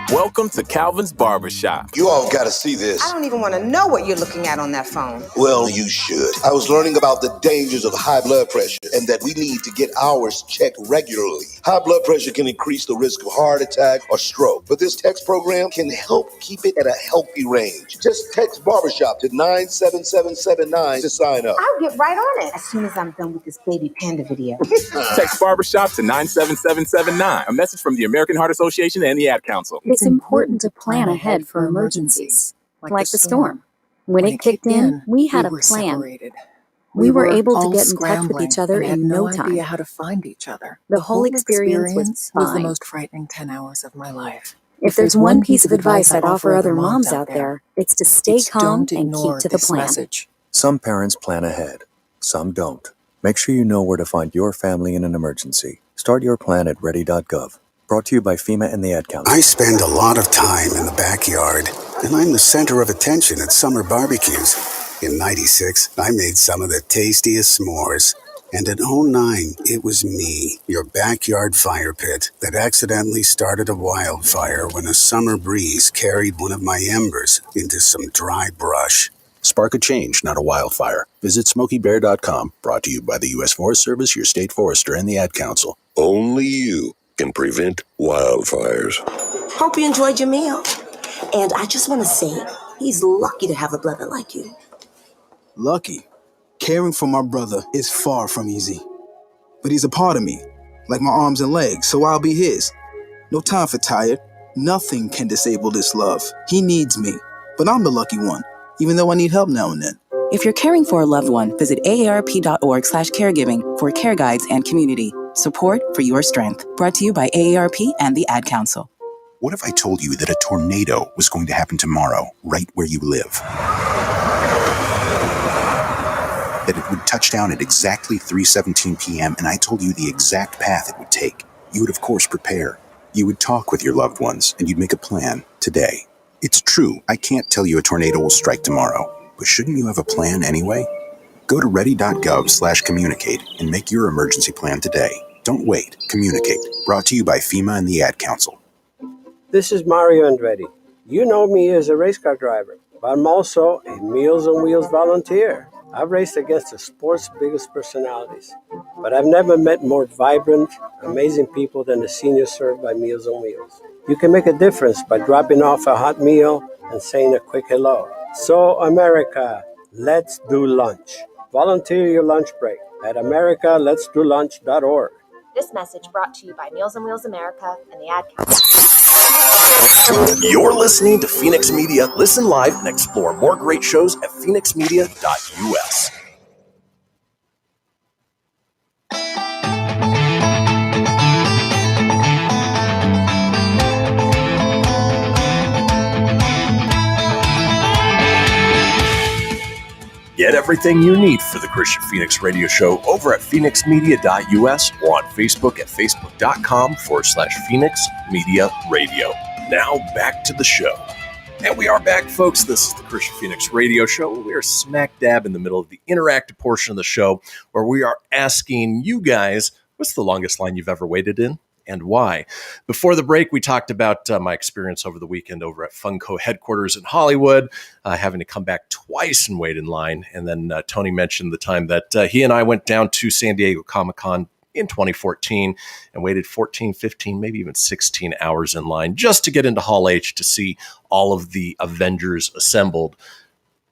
Speaker 21: Welcome to Calvin's Barbershop.
Speaker 10: You all gotta see this.
Speaker 11: I don't even want to know what you're looking at on that phone.
Speaker 10: Well, you should. I was learning about the dangers of high blood pressure and that we need to get ours checked regularly. High blood pressure can increase the risk of heart attack or stroke, but this text program can help keep it at a healthy range. Just text Barbershop to 97779 to sign up.
Speaker 11: I'll get right on it as soon as I'm done with this baby panda video.
Speaker 21: Text Barbershop to 97779. A message from the American Heart Association and the Ad Council.
Speaker 15: It's important to plan ahead for emergencies, like the storm. When it kicked in, we had a plan.
Speaker 16: Separated.
Speaker 15: We were able to get in touch with each other in no time.
Speaker 16: Idea how to find each other.
Speaker 15: The whole experience was
Speaker 16: the
Speaker 15: fine.
Speaker 16: most frightening 10 hours of my life.
Speaker 15: If there's one piece of advice I'd offer other moms out there, it's to stay calm and keep to the plan.
Speaker 16: Message.
Speaker 18: Some parents plan ahead, some don't. Make sure you know where to find your family in an emergency. Start your plan at ready.gov. Brought to you by FEMA and the Ad Council.
Speaker 19: I spend a lot of time in the backyard, and I'm the center of attention at summer barbecues.
Speaker 3: In 96, I made some of the tastiest s'mores. And in '09, it was me, your backyard fire pit, that accidentally started a wildfire when a summer breeze carried one of my embers into some dry brush.
Speaker 27: Spark a change, not a wildfire. Visit SmokeyBear.com. Brought to you by the U.S. Forest Service, your state forester, and the Ad Council.
Speaker 4: Only you can prevent wildfires.
Speaker 9: Hope you enjoyed your meal. And I just want to say, he's lucky to have a brother like you.
Speaker 5: Lucky? Caring for my brother is far from easy. But he's a part of me, like my arms and legs, so I'll be his. No time for tired. Nothing can disable this love. He needs me, but I'm the lucky one, even though I need help now and then.
Speaker 12: If you're caring for a loved one, visit aarp.org/caregiving for care guides and community support for your strength. Brought to you by AARP and the Ad Council.
Speaker 13: What if I told you that a tornado was going to happen tomorrow, right where you live? That it would touch down at exactly 3:17 p.m., and I told you the exact path it would take. You would, of course, prepare. You would talk with your loved ones, and you'd make a plan today. It's true, I can't tell you a tornado will strike tomorrow, but shouldn't you have a plan anyway? Go to ready.gov/communicate and make your emergency plan today. Don't wait. Communicate. Brought to you by FEMA and the Ad Council.
Speaker 19: This is Mario Andretti. You know me as a race car driver, but I'm also a Meals on Wheels volunteer. I've raced against the sport's biggest personalities, but I've never met more vibrant, amazing people than the seniors served by Meals on Wheels. You can make a difference by dropping off a hot meal and saying a quick hello. So, America, let's do lunch. Volunteer your lunch break at americaletsdolunch.org.
Speaker 20: This message brought to you by Meals on Wheels America and the Ad Council.
Speaker 1: You're listening to Fenix Media. Listen live and explore more great shows at phoenixmedia.us. Get everything you need for the Kristian Fenix radio show over at phoenixmedia.us or on Facebook at facebook.com/Fenix Media Radio. Now back to the show. And we are back, folks. This is the Kristian Fenix radio show. We are smack dab in the middle of the interactive portion of the show where we are asking you guys, what's the longest line you've ever waited in? And why? Before the break, we talked about my experience over the weekend over at Funko headquarters in Hollywood, having to come back twice and wait in line. And then Tony mentioned the time that he and I went down to San Diego Comic-Con in 2014 and waited 14, 15, maybe even 16 hours in line just to get into Hall H to see all of the Avengers assembled,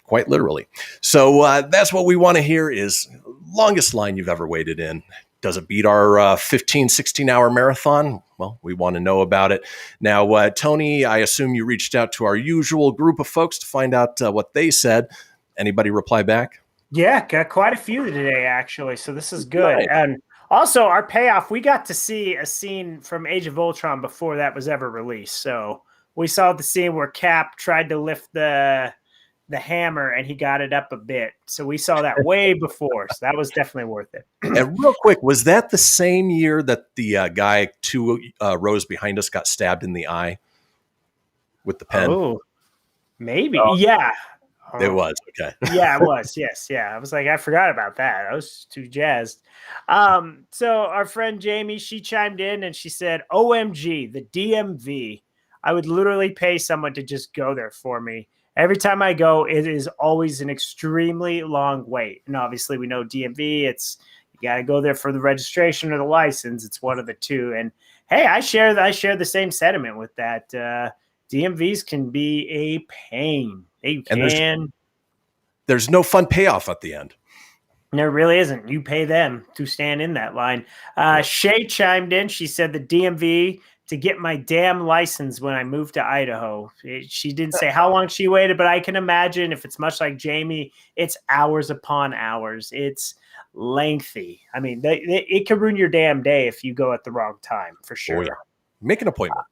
Speaker 1: quite literally. So that's what we want to hear is longest line you've ever waited in. Does it beat our 15, 16-hour marathon? Well, we want to know about it. Now, Tony, I assume you reached out to our usual group of folks to find out what they said. Anybody reply back?
Speaker 6: Yeah, got quite a few today, actually. So this is good.
Speaker 1: Right.
Speaker 6: And also, our payoff, we got to see a scene from Age of Ultron before that was ever released. So we saw the scene where Cap tried to lift the hammer and he got it up a bit. So we saw that way before. So that was definitely worth it.
Speaker 1: And real quick, was that the same year that the guy 2 rows behind us got stabbed in the eye with the pen?
Speaker 6: Oh, maybe. Yeah.
Speaker 1: It was. Okay.
Speaker 6: Yeah, it was. Yes. Yeah. I was like, I forgot about that. I was too jazzed. So our friend Jamie, she chimed in and she said, OMG, the DMV. I would literally pay someone to just go there for me. Every time I go, it is always an extremely long wait. And obviously we know DMV, you got to go there for the registration or the license. It's one of the two. And hey, I share the same sentiment with that. DMVs can be a pain. They can.
Speaker 1: There's no fun payoff at the end.
Speaker 6: There really isn't. You pay them to stand in that line. Shay chimed in. She said the DMV to get my damn license when I moved to Idaho. She didn't say how long she waited, but I can imagine if it's much like Jamie, it's hours upon hours. It's lengthy. I mean, it could ruin your damn day if you go at the wrong time, for sure.
Speaker 1: Oh, yeah. Make an appointment.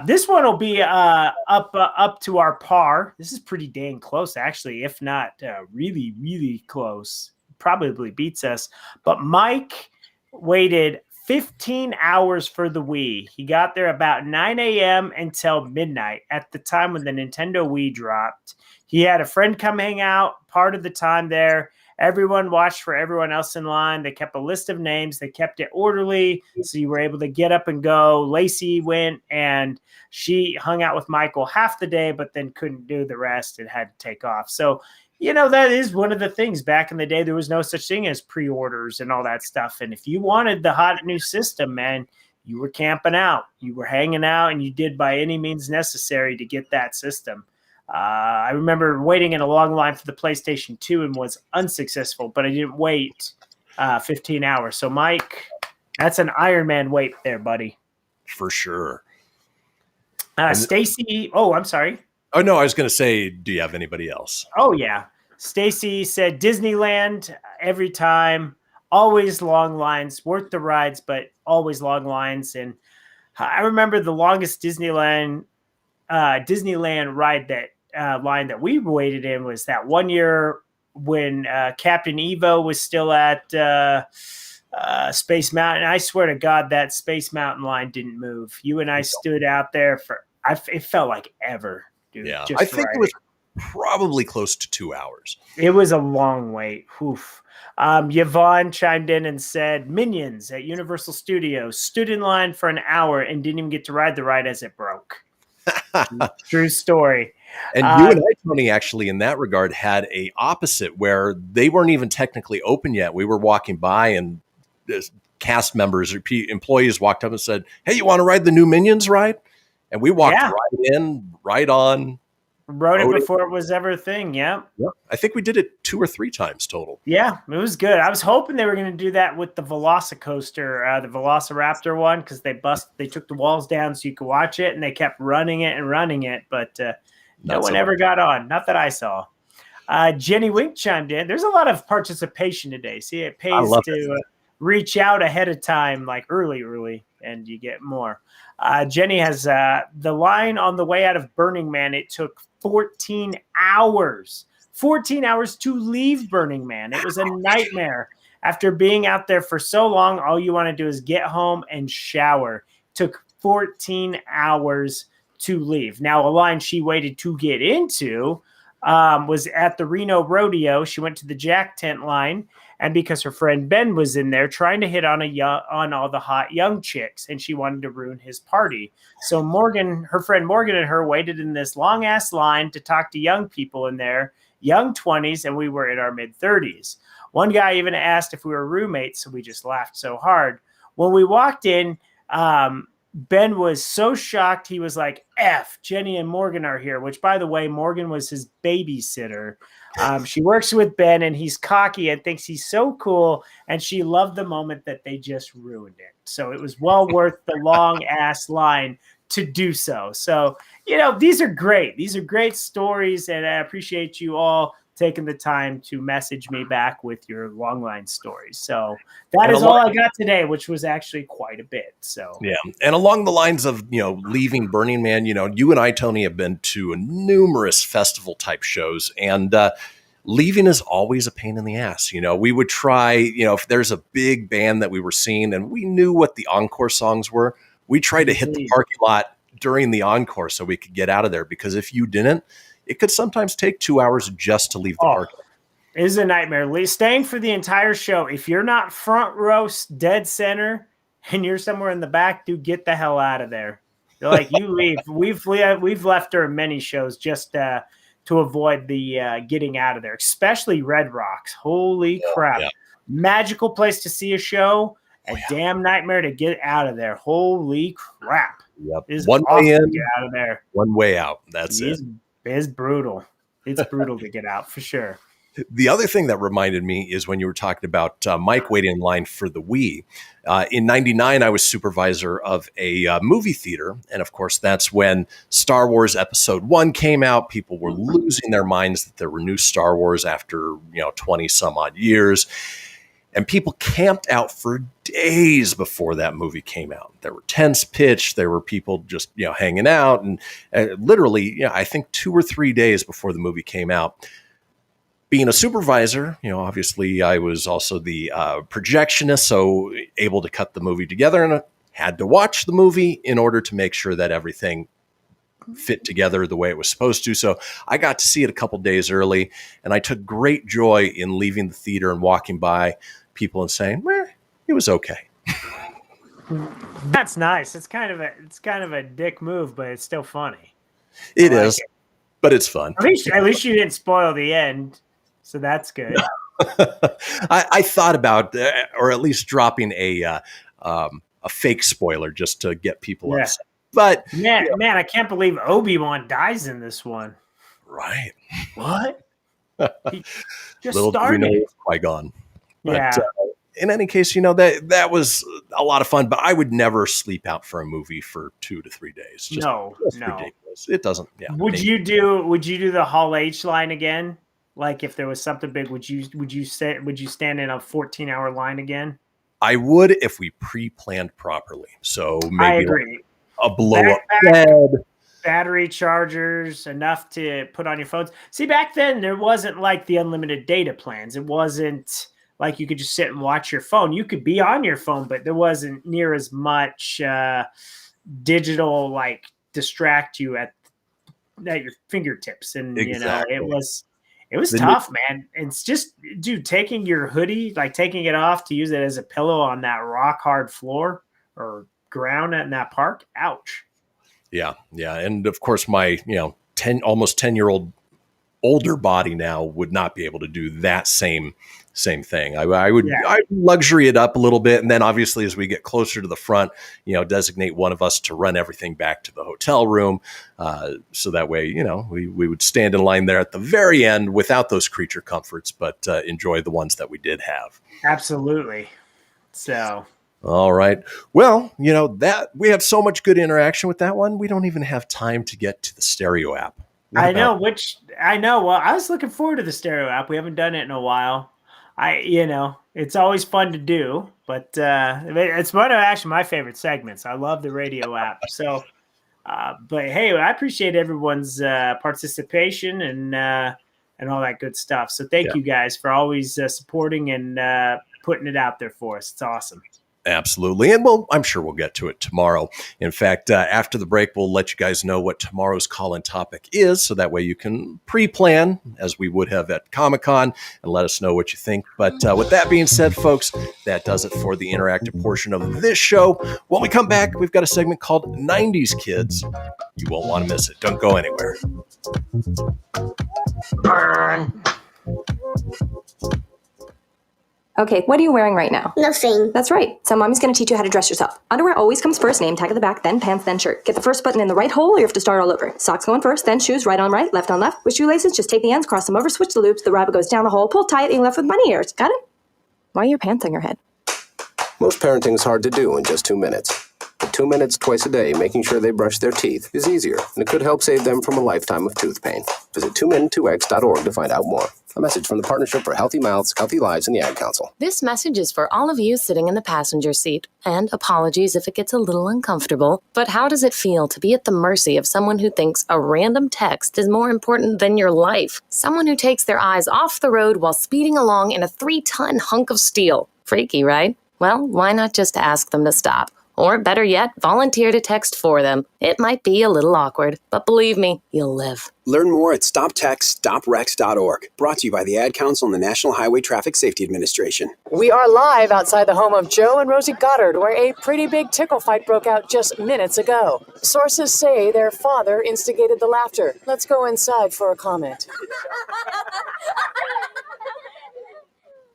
Speaker 6: This one will be up to our par. This is pretty dang close, actually, if not really, really close. Probably beats us. But Mike waited 15 hours for the Wii. He got there about 9 a.m. until midnight at the time when the Nintendo Wii dropped. He had a friend come hang out part of the time there. Everyone watched for everyone else in line. They kept a list of names. They kept it orderly, so you were able to get up and go. Lacey went, and she hung out with Michael half the day, but then couldn't do the rest and had to take off. So, that is one of the things. Back in the day, there was no such thing as pre-orders and all that stuff. And if you wanted the hot new system, man, you were camping out. You were hanging out, and you did by any means necessary to get that system. I remember waiting in a long line for the PlayStation 2 and was unsuccessful, but I didn't wait 15 hours. So, Mike, that's an Iron Man wait there, buddy.
Speaker 1: For sure.
Speaker 6: Stacy. Oh, I'm sorry.
Speaker 1: Oh, no, I was going to say, do you have anybody else?
Speaker 6: Oh, yeah. Stacy said Disneyland every time, always long lines, worth the rides, but always long lines. And I remember the longest Disneyland ride line that we waited in was that one year when Captain Evo was still at Space Mountain. I swear to God, that Space Mountain line didn't move. You and I stood out there it felt like ever, dude.
Speaker 1: Yeah, I think it was probably close to 2 hours.
Speaker 6: It was a long wait. Oof. Yvonne chimed in and said Minions at Universal Studios stood in line for an hour and didn't even get to ride the ride as it broke. True story.
Speaker 1: And you and I, Tony, actually in that regard had a opposite where they weren't even technically open yet. We were walking by and cast members or employees walked up and said, "Hey, you want to ride the new Minions ride?" And we walked right in, right on.
Speaker 6: Rode it before it was ever a thing. Yeah.
Speaker 1: Yep. I think we did it 2 or 3 times total.
Speaker 6: Yeah, it was good. I was hoping they were going to do that with the Velocicoaster, the Velociraptor one, because they took the walls down so you could watch it, and they kept running it, but no one ever got on. Not that I saw. Jenny Wink chimed in. There's a lot of participation today. See, it pays to reach out ahead of time, like early, and you get more. Jenny has the line on the way out of Burning Man. It took 14 hours. 14 hours to leave Burning Man. It was a nightmare. After being out there for so long, all you want to do is get home and shower. It took 14 hours to leave. Now, a line she waited to get into was at the Reno Rodeo. She went to the Jack Tent line, and because her friend Ben was in there trying to hit on all the hot young chicks, and she wanted to ruin his party. So her friend Morgan and her waited in this long ass line to talk to young people in there, young 20s, and we were in our mid 30s. One guy even asked if we were roommates, so we just laughed so hard. When we walked in, Ben was so shocked. He was like, F, Jenny and Morgan are here, which, by the way, Morgan was his babysitter. She works with Ben, and he's cocky and thinks he's so cool, and she loved the moment that they just ruined it. So it was well worth the long-ass line to do so. So, these are great. These are great stories, and I appreciate you all taking the time to message me back with your long line stories. So that is all I got today, which was actually quite a bit. So
Speaker 1: yeah. And along the lines of, leaving Burning Man, you and I, Tony, have been to numerous festival type shows, and leaving is always a pain in the ass. We would try, if there's a big band that we were seeing and we knew what the encore songs were, we tried to hit the parking lot during the encore so we could get out of there, because if you didn't, it could sometimes take 2 hours just to leave the park.
Speaker 6: It is a nightmare. Staying for the entire show. If you're not front row, dead center, and you're somewhere in the back, dude, get the hell out of there. They're like, you leave. We've left during many shows just to avoid the getting out of there, especially Red Rocks. Holy crap. Yeah. Magical place to see a show. Damn nightmare to get out of there. Holy crap.
Speaker 1: Yep.
Speaker 6: It's
Speaker 1: one way in,
Speaker 6: to get out of there.
Speaker 1: One way out. That's it.
Speaker 6: It's brutal. It's brutal to get out for sure.
Speaker 1: The other thing that reminded me is when you were talking about Mike waiting in line for the Wii. In 99, I was supervisor of a movie theater. And of course, that's when Star Wars Episode 1 came out. People were losing their minds that there were new Star Wars after 20 some odd years. And people camped out for days before that movie came out. There were tents pitched. There were people just, hanging out. And literally, I think 2 or 3 days before the movie came out. Being a supervisor, obviously I was also the projectionist, so able to cut the movie together, and I had to watch the movie in order to make sure that everything fit together the way it was supposed to. So I got to see it a couple days early, and I took great joy in leaving the theater and walking by people and saying, it was okay.
Speaker 6: That's nice. It's kind of a dick move, but it's still funny.
Speaker 1: It is, but it's fun.
Speaker 6: At least you didn't spoil the end, so that's good.
Speaker 1: I thought about, or at least dropping a fake spoiler just to get people upset. But
Speaker 6: man, I can't believe Obi-Wan dies in this one.
Speaker 1: Right?
Speaker 6: What? He just
Speaker 1: Little
Speaker 6: started.
Speaker 1: Qui-Gon. But,
Speaker 6: yeah.
Speaker 1: In any case, that was a lot of fun. But I would never sleep out for a movie for 2 to 3 days. Just ridiculous. It doesn't. Yeah.
Speaker 6: Would you do the Hall H line again? Like if there was something big, would you stand in a 14-hour line again?
Speaker 1: I would if we pre-planned properly. So maybe
Speaker 6: I agree.
Speaker 1: A blow-up bed,
Speaker 6: battery chargers, enough to put on your phones. See, back then there wasn't like the unlimited data plans. It wasn't like you could just sit and watch your phone. You could be on your phone, but there wasn't near as much digital like distract you at your fingertips. And
Speaker 1: exactly.
Speaker 6: It was tough, man. It's just, dude, taking your hoodie, like taking it off to use it as a pillow on that rock hard floor or ground in that park. Ouch.
Speaker 1: Yeah. And of course, my almost 10-year-old older body now would not be able to do that same thing. I'd luxury it up a little bit, and then obviously as we get closer to the front, designate one of us to run everything back to the hotel room, so that way we would stand in line there at the very end without those creature comforts, but enjoy the ones that we did have.
Speaker 6: Absolutely. So.
Speaker 1: All right. Well, that we have so much good interaction with that one. We don't even have time to get to the stereo app.
Speaker 6: I know. Well, I was looking forward to the stereo app. We haven't done it in a while. It's always fun to do, but it's one of actually my favorite segments. I love the radio app. So, but hey, I appreciate everyone's participation and all that good stuff. So thank you guys for always supporting and putting it out there for us. It's awesome.
Speaker 1: Absolutely. And I'm sure we'll get to it tomorrow. In fact, after the break, we'll let you guys know what tomorrow's call-in topic is. So that way you can pre-plan as we would have at Comic-Con and let us know what you think. But with that being said, folks, that does it for the interactive portion of this show. When we come back, we've got a segment called 90s Kids. You won't want to miss it. Don't go anywhere.
Speaker 7: Okay, what are you wearing right now?
Speaker 8: Nothing.
Speaker 7: That's right. So mommy's going to teach you how to dress yourself. Underwear always comes first, name tag at the back, then pants, then shirt. Get the first button in the right hole or you have to start all over. Socks going first, then shoes, right on right, left on left. With shoelaces, just take the ends, cross them over, switch the loops. The rabbit goes down the hole, pull tight, and you're left with bunny ears. Got it? Why are your pants on your head?
Speaker 14: Most parenting is hard to do in just 2 minutes. But 2 minutes twice a day making sure they brush their teeth is easier, and it could help save them from a lifetime of tooth pain. Visit 2min2x.org to find out more. A message from the Partnership for Healthy Mouths, Healthy Lives, and the Ad Council.
Speaker 17: This message is for all of you sitting in the passenger seat. And apologies if it gets a little uncomfortable. But how does it feel to be at the mercy of someone who thinks a random text is more important than your life? Someone who takes their eyes off the road while speeding along in a 3-ton hunk of steel. Freaky, right? Well, why not just ask them to stop? Or better yet, volunteer to text for them. It might be a little awkward, but believe me, you'll live.
Speaker 22: Learn more at StopTextStopWrecks.org. Brought to you by the Ad Council and the National Highway Traffic Safety Administration.
Speaker 23: We are live outside the home of Joe and Rosie Goddard, where a pretty big tickle fight broke out just minutes ago. Sources say their father instigated the laughter. Let's go inside for a comment.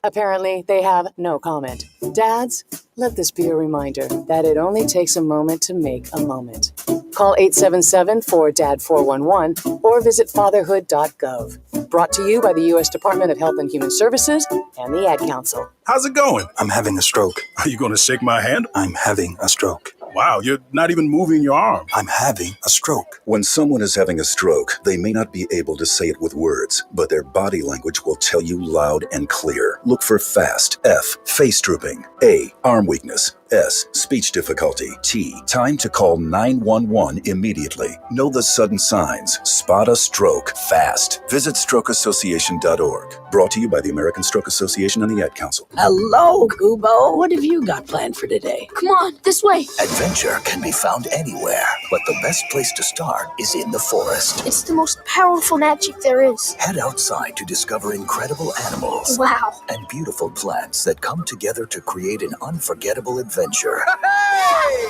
Speaker 23: Apparently, they have no comment. Dads, let this be a reminder that it only takes a moment to make a moment. Call 877-4DAD-411 or visit fatherhood.gov. Brought to you by the U.S. Department of Health and Human Services and the Ad Council.
Speaker 24: How's it going?
Speaker 13: I'm having a stroke.
Speaker 24: Are you going to shake my hand?
Speaker 13: I'm having a stroke.
Speaker 24: Wow, you're not even moving your arm.
Speaker 13: I'm having a stroke.
Speaker 25: When someone is having a stroke, they may not be able to say it with words, but their body language will tell you loud and clear. Look for FAST, F, face drooping, A, arm weakness, S. Speech difficulty. T. Time to call 911 immediately. Know the sudden signs. Spot a stroke fast. Visit strokeassociation.org. Brought to you by the American Stroke Association and the Ad Council.
Speaker 2: Hello, Kubo. What have you got planned for today?
Speaker 27: Come on, this way. Adventure can be found anywhere, but the best place to start is in the forest. It's the most powerful magic there is. Head outside to discover incredible animals. Wow. And beautiful plants that come together to create an unforgettable adventure.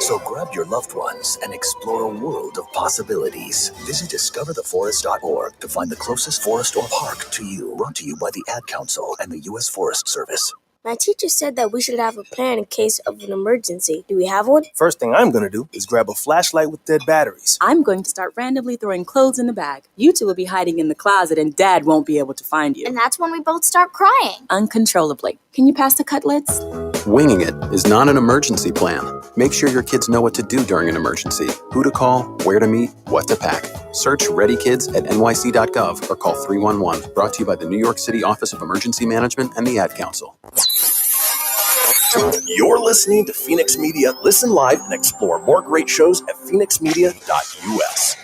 Speaker 27: So grab your loved ones and explore a world of possibilities. Visit discovertheforest.org to find the closest forest or park to you. Brought to you by the Ad Council and the U.S. Forest Service.
Speaker 2: My teacher said that we should have a plan in case of an emergency. Do we have one?
Speaker 5: First thing I'm going to do is grab a flashlight with dead batteries.
Speaker 12: I'm going to start randomly throwing clothes in the bag. You two will be hiding in the closet and Dad won't be able to find you.
Speaker 2: And that's when we both start crying.
Speaker 12: Uncontrollably. Can you pass the cutlets?
Speaker 14: Winging it is not an emergency plan. Make sure your kids know what to do during an emergency, who to call, where to meet, what to pack. Search Ready Kids at nyc.gov or call 311. Brought to you by the New York City Office of Emergency Management and the Ad Council.
Speaker 1: You're listening to Fenix Media. Listen live and explore more great shows at phoenixmedia.us.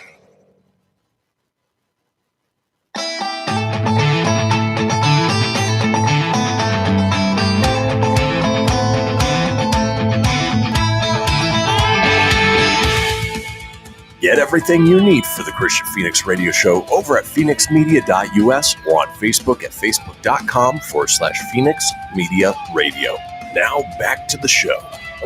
Speaker 1: Get everything you need for the Kristian Fenix radio show over at phoenixmedia.us or on Facebook at facebook.com/Fenix Media Radio. Now back to the show.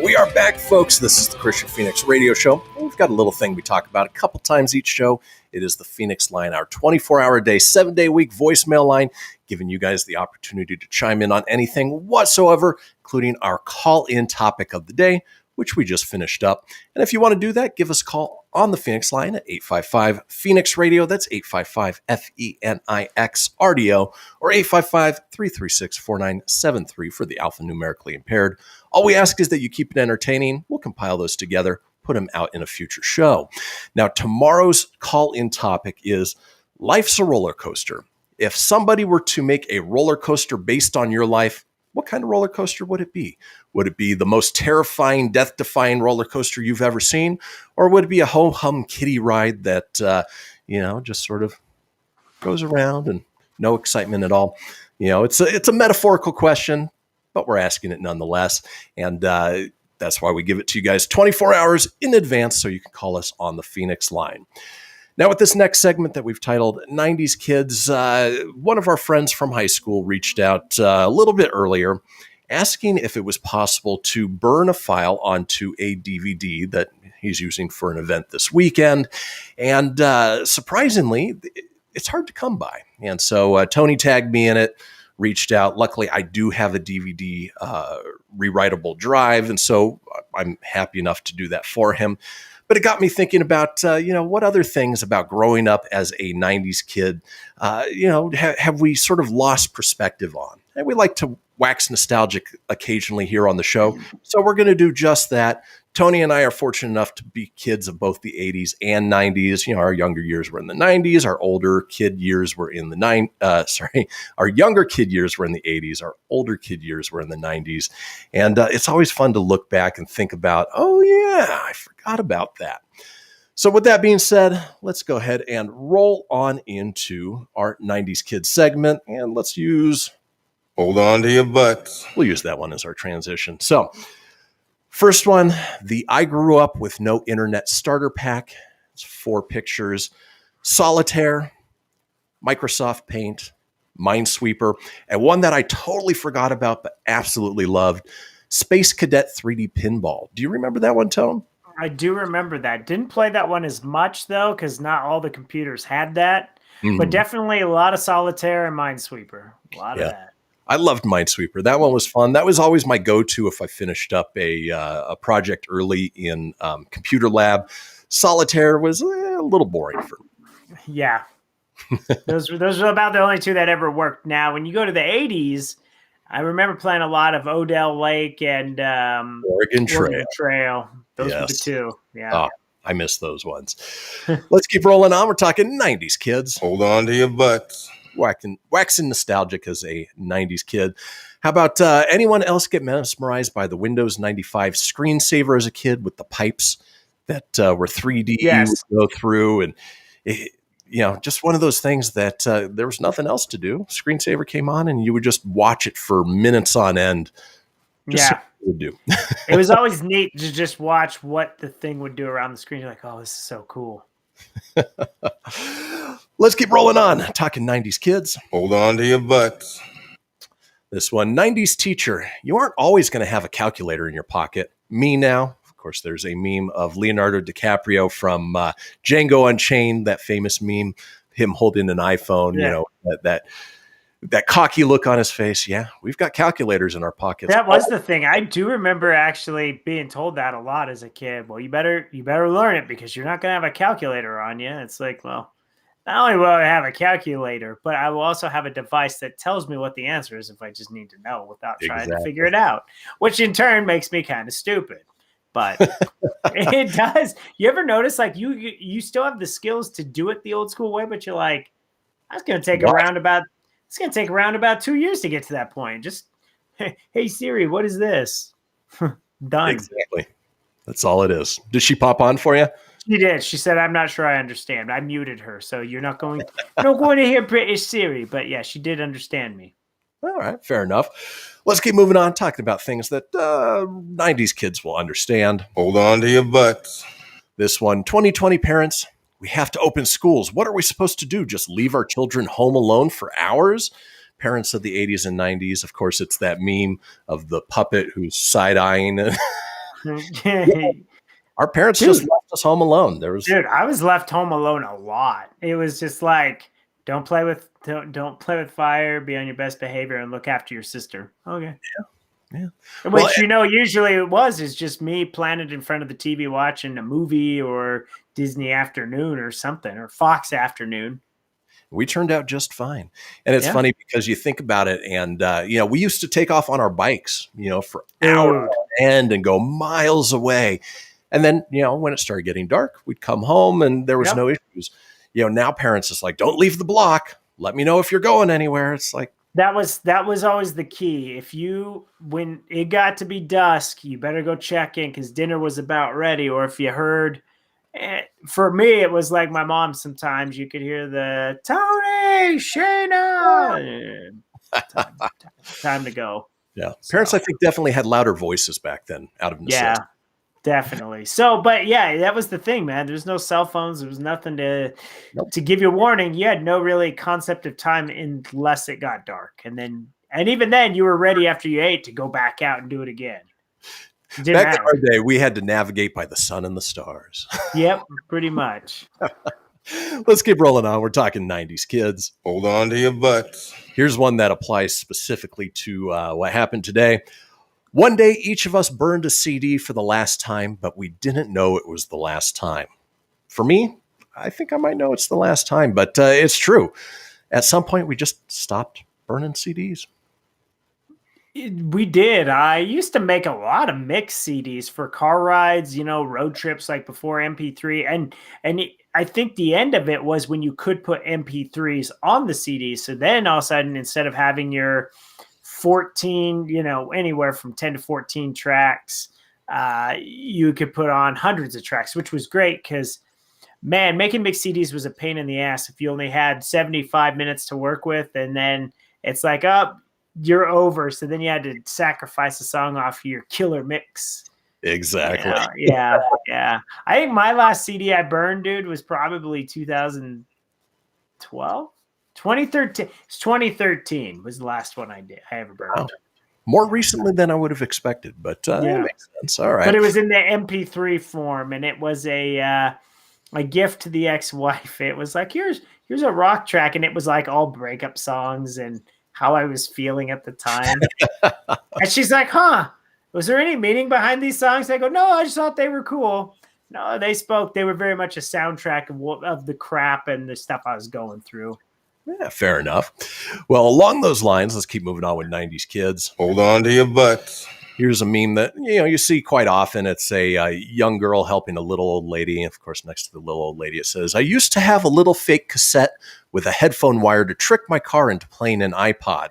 Speaker 1: We are back, folks. This is the Kristian Fenix radio show. We've got a little thing we talk about a couple times each show. It is the Fenix Line, our 24-hour-a-day, 7-day-a-week voicemail line, giving you guys the opportunity to chime in on anything whatsoever, including our call-in topic of the day, which we just finished up. And if you want to do that, give us a call on the Fenix Line at 855-PHOENIX-RADIO. That's 855-FENIX-RDO or 855-336-4973 for the alphanumerically impaired. All we ask is that you keep it entertaining. We'll compile those together, put them out in a future show. Now, tomorrow's call-in topic is life's a roller coaster. If somebody were to make a roller coaster based on your life, what kind of roller coaster would it be? Would it be the most terrifying, death-defying roller coaster you've ever seen? Or would it be a ho-hum kiddie ride that, just sort of goes around and no excitement at all? It's a metaphorical question, but we're asking it nonetheless. And that's why we give it to you guys 24 hours in advance so you can call us on the Fenix Line. Now, with this next segment that we've titled 90s Kids, one of our friends from high school reached out a little bit earlier asking if it was possible to burn a file onto a DVD that he's using for an event this weekend. And surprisingly, it's hard to come by. And so Tony tagged me in it, reached out. Luckily, I do have a DVD rewritable drive, and so I'm happy enough to do that for him. But it got me thinking about, what other things about growing up as a 90s kid, have we sort of lost perspective on? And we like to wax nostalgic occasionally here on the show. So we're going to do just that. Tony and I are fortunate enough to be kids of both the 80s and 90s. Our younger years were in the 90s. Our older kid years were in the our younger kid years were in the 80s. Our older kid years were in the 90s. And it's always fun to look back and think about, oh yeah, I forgot about that. So with that being said, let's go ahead and roll on into our 90s Kids segment. And let's use
Speaker 8: Hold On to Your Butts.
Speaker 1: We'll use that one as our transition. So first one, the I Grew Up With No Internet starter pack. It's 4 pictures. Solitaire, Microsoft Paint, Minesweeper, and one that I totally forgot about but absolutely loved, Space Cadet 3D Pinball. Do you remember that one, Tone?
Speaker 6: I do remember that. Didn't play that one as much, though, because not all the computers had that. Mm-hmm. But definitely a lot of Solitaire and Minesweeper. A lot of that.
Speaker 1: I loved Minesweeper. That one was fun. That was always my go-to if I finished up a project early in computer lab. Solitaire was a little boring for me.
Speaker 6: Yeah. those were about the only 2 that ever worked. Now, when you go to the 80s, I remember playing a lot of Odell Lake and
Speaker 1: Oregon Trail.
Speaker 6: Those were the 2. Yeah.
Speaker 1: Oh, I miss those ones. Let's keep rolling on. We're talking 90s Kids.
Speaker 8: Hold on to your butts.
Speaker 1: waxing nostalgic as a 90s kid. How about anyone else get mesmerized by the Windows 95 screensaver as a kid with the pipes that were 3D
Speaker 6: Yes.
Speaker 1: would go through? And, just one of those things that there was nothing else to do. Screensaver came on and you would just watch it for minutes on end. Just so you would do.
Speaker 6: It was always neat to just watch what the thing would do around the screen. You're like, oh, this is so cool.
Speaker 1: Let's keep rolling on. Talking 90s kids.
Speaker 8: Hold on to your butts.
Speaker 1: This one, 90s teacher. You aren't always going to have a calculator in your pocket. Me now. Of course, there's a meme of Leonardo DiCaprio from Django Unchained, that famous meme, him holding an iPhone, that cocky look on his face. Yeah, we've got calculators in our pockets.
Speaker 6: That was the thing. I do remember actually being told that a lot as a kid. Well, you better learn it because you're not going to have a calculator on you. It's like, well, not only will I have a calculator, but I will also have a device that tells me what the answer is if I just need to know without trying to figure it out, which in turn makes me kind of stupid. But it does. You ever notice like you still have the skills to do it the old school way, but you're like, it's going to take around about 2 years to get to that point. Just, hey Siri, what is this? Done.
Speaker 1: Exactly. That's all it is. Did she pop on for you?
Speaker 6: She did. She said, I'm not sure I understand. I muted her. So you're not going to hear British Siri. But yeah, she did understand me.
Speaker 1: All right. Fair enough. Let's keep moving on, talking about things that 90s kids will understand.
Speaker 8: Hold on to your butts.
Speaker 1: This one, 2020 parents, we have to open schools. What are we supposed to do? Just leave our children home alone for hours? Parents of the 80s and 90s, of course, it's that meme of the puppet who's side-eyeing. Our parents just left us home alone.
Speaker 6: Dude, I was left home alone a lot. It was just like, don't play with fire, be on your best behavior, and look after your sister. Okay.
Speaker 1: Yeah.
Speaker 6: Which, usually it is just me planted in front of the TV watching a movie or Disney Afternoon or something, or Fox Afternoon.
Speaker 1: We turned out just fine. And it's funny because you think about it and, we used to take off on our bikes, for hours on end and go miles away. And then, when it started getting dark, we'd come home and there was no issues. Now parents is like, don't leave the block. Let me know if you're going anywhere. It's like,
Speaker 6: that was always the key. When it got to be dusk, you better go check in because dinner was about ready. Or if you heard, for me, it was like my mom. Sometimes you could hear the Tony, Shayna, time to go.
Speaker 1: Yeah, parents, I think, definitely had louder voices back then, out of necessity.
Speaker 6: Yeah, definitely. So, but yeah, that was the thing, man. There's no cell phones. There was nothing to give you a warning. You had no really concept of time unless it got dark, and even then, you were ready after you ate to go back out and do it again.
Speaker 1: Back in our day, we had to navigate by the sun and the stars.
Speaker 6: Yep, pretty much.
Speaker 1: Let's keep rolling on. We're talking 90s kids.
Speaker 8: Hold on to your butts.
Speaker 1: Here's one that applies specifically to what happened today. One day, each of us burned a CD for the last time, but we didn't know it was the last time. For me, I think I might know it's the last time, but it's true. At some point, we just stopped burning CDs.
Speaker 6: We did. I used to make a lot of mixed CDs for car rides, road trips, like before MP3. And I think the end of it was when you could put MP3s on the CDs. So then all of a sudden, instead of having your 14, anywhere from 10 to 14 tracks, you could put on hundreds of tracks, which was great because, man, making mixed CDs was a pain in the ass if you only had 75 minutes to work with. And then it's like, you're over. So then you had to sacrifice a song off your killer mix.
Speaker 1: Exactly.
Speaker 6: Yeah. I think my last CD I burned, dude, was probably 2012, 2013. It's 2013 was the last one I ever burned.
Speaker 1: Wow. More recently than I would have expected, but that makes sense. All right.
Speaker 6: But it was in the MP3 form, and it was a gift to the ex-wife. It was like, here's a rock track, and it was like all breakup songs and how I was feeling at the time. And she's like, was there any meaning behind these songs? I go, no, I just thought they were cool. No, they were very much a soundtrack of the crap and the stuff I was going through.
Speaker 1: Yeah, fair enough. Well, along those lines, let's keep moving on with 90s kids.
Speaker 8: Hold on to your butts.
Speaker 1: Here's a meme that you see quite often. It's a young girl helping a little old lady. And of course, next to the little old lady, it says, "I used to have a little fake cassette with a headphone wire to trick my car into playing an iPod."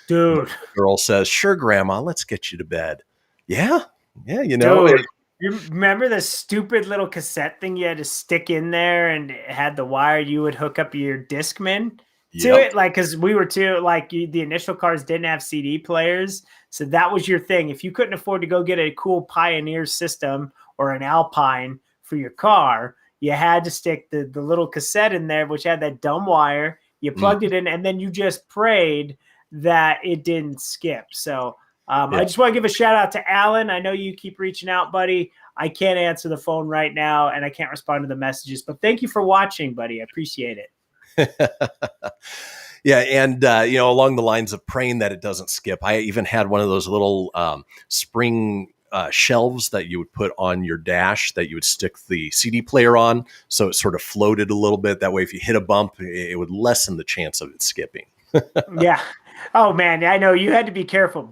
Speaker 6: Dude.
Speaker 1: The girl says, "Sure, Grandma, let's get you to bed." Yeah.
Speaker 6: Dude, you remember the stupid little cassette thing you had to stick in there and it had the wire you would hook up your Discman to it? Like, because we were the initial cars didn't have CD players. So that was your thing. If you couldn't afford to go get a cool Pioneer system or an Alpine for your car, you had to stick the little cassette in there, which had that dumb wire. You plugged it in, and then you just prayed that it didn't skip. So I just want to give a shout out to Alan. I know you keep reaching out, buddy. I can't answer the phone right now, and I can't respond to the messages. But thank you for watching, buddy. I appreciate it.
Speaker 1: Yeah, and along the lines of praying that it doesn't skip, I even had one of those little spring shelves that you would put on your dash that you would stick the CD player on, so it sort of floated a little bit. That way, if you hit a bump, it would lessen the chance of it skipping.
Speaker 6: Yeah. Oh, man, I know. You had to be careful.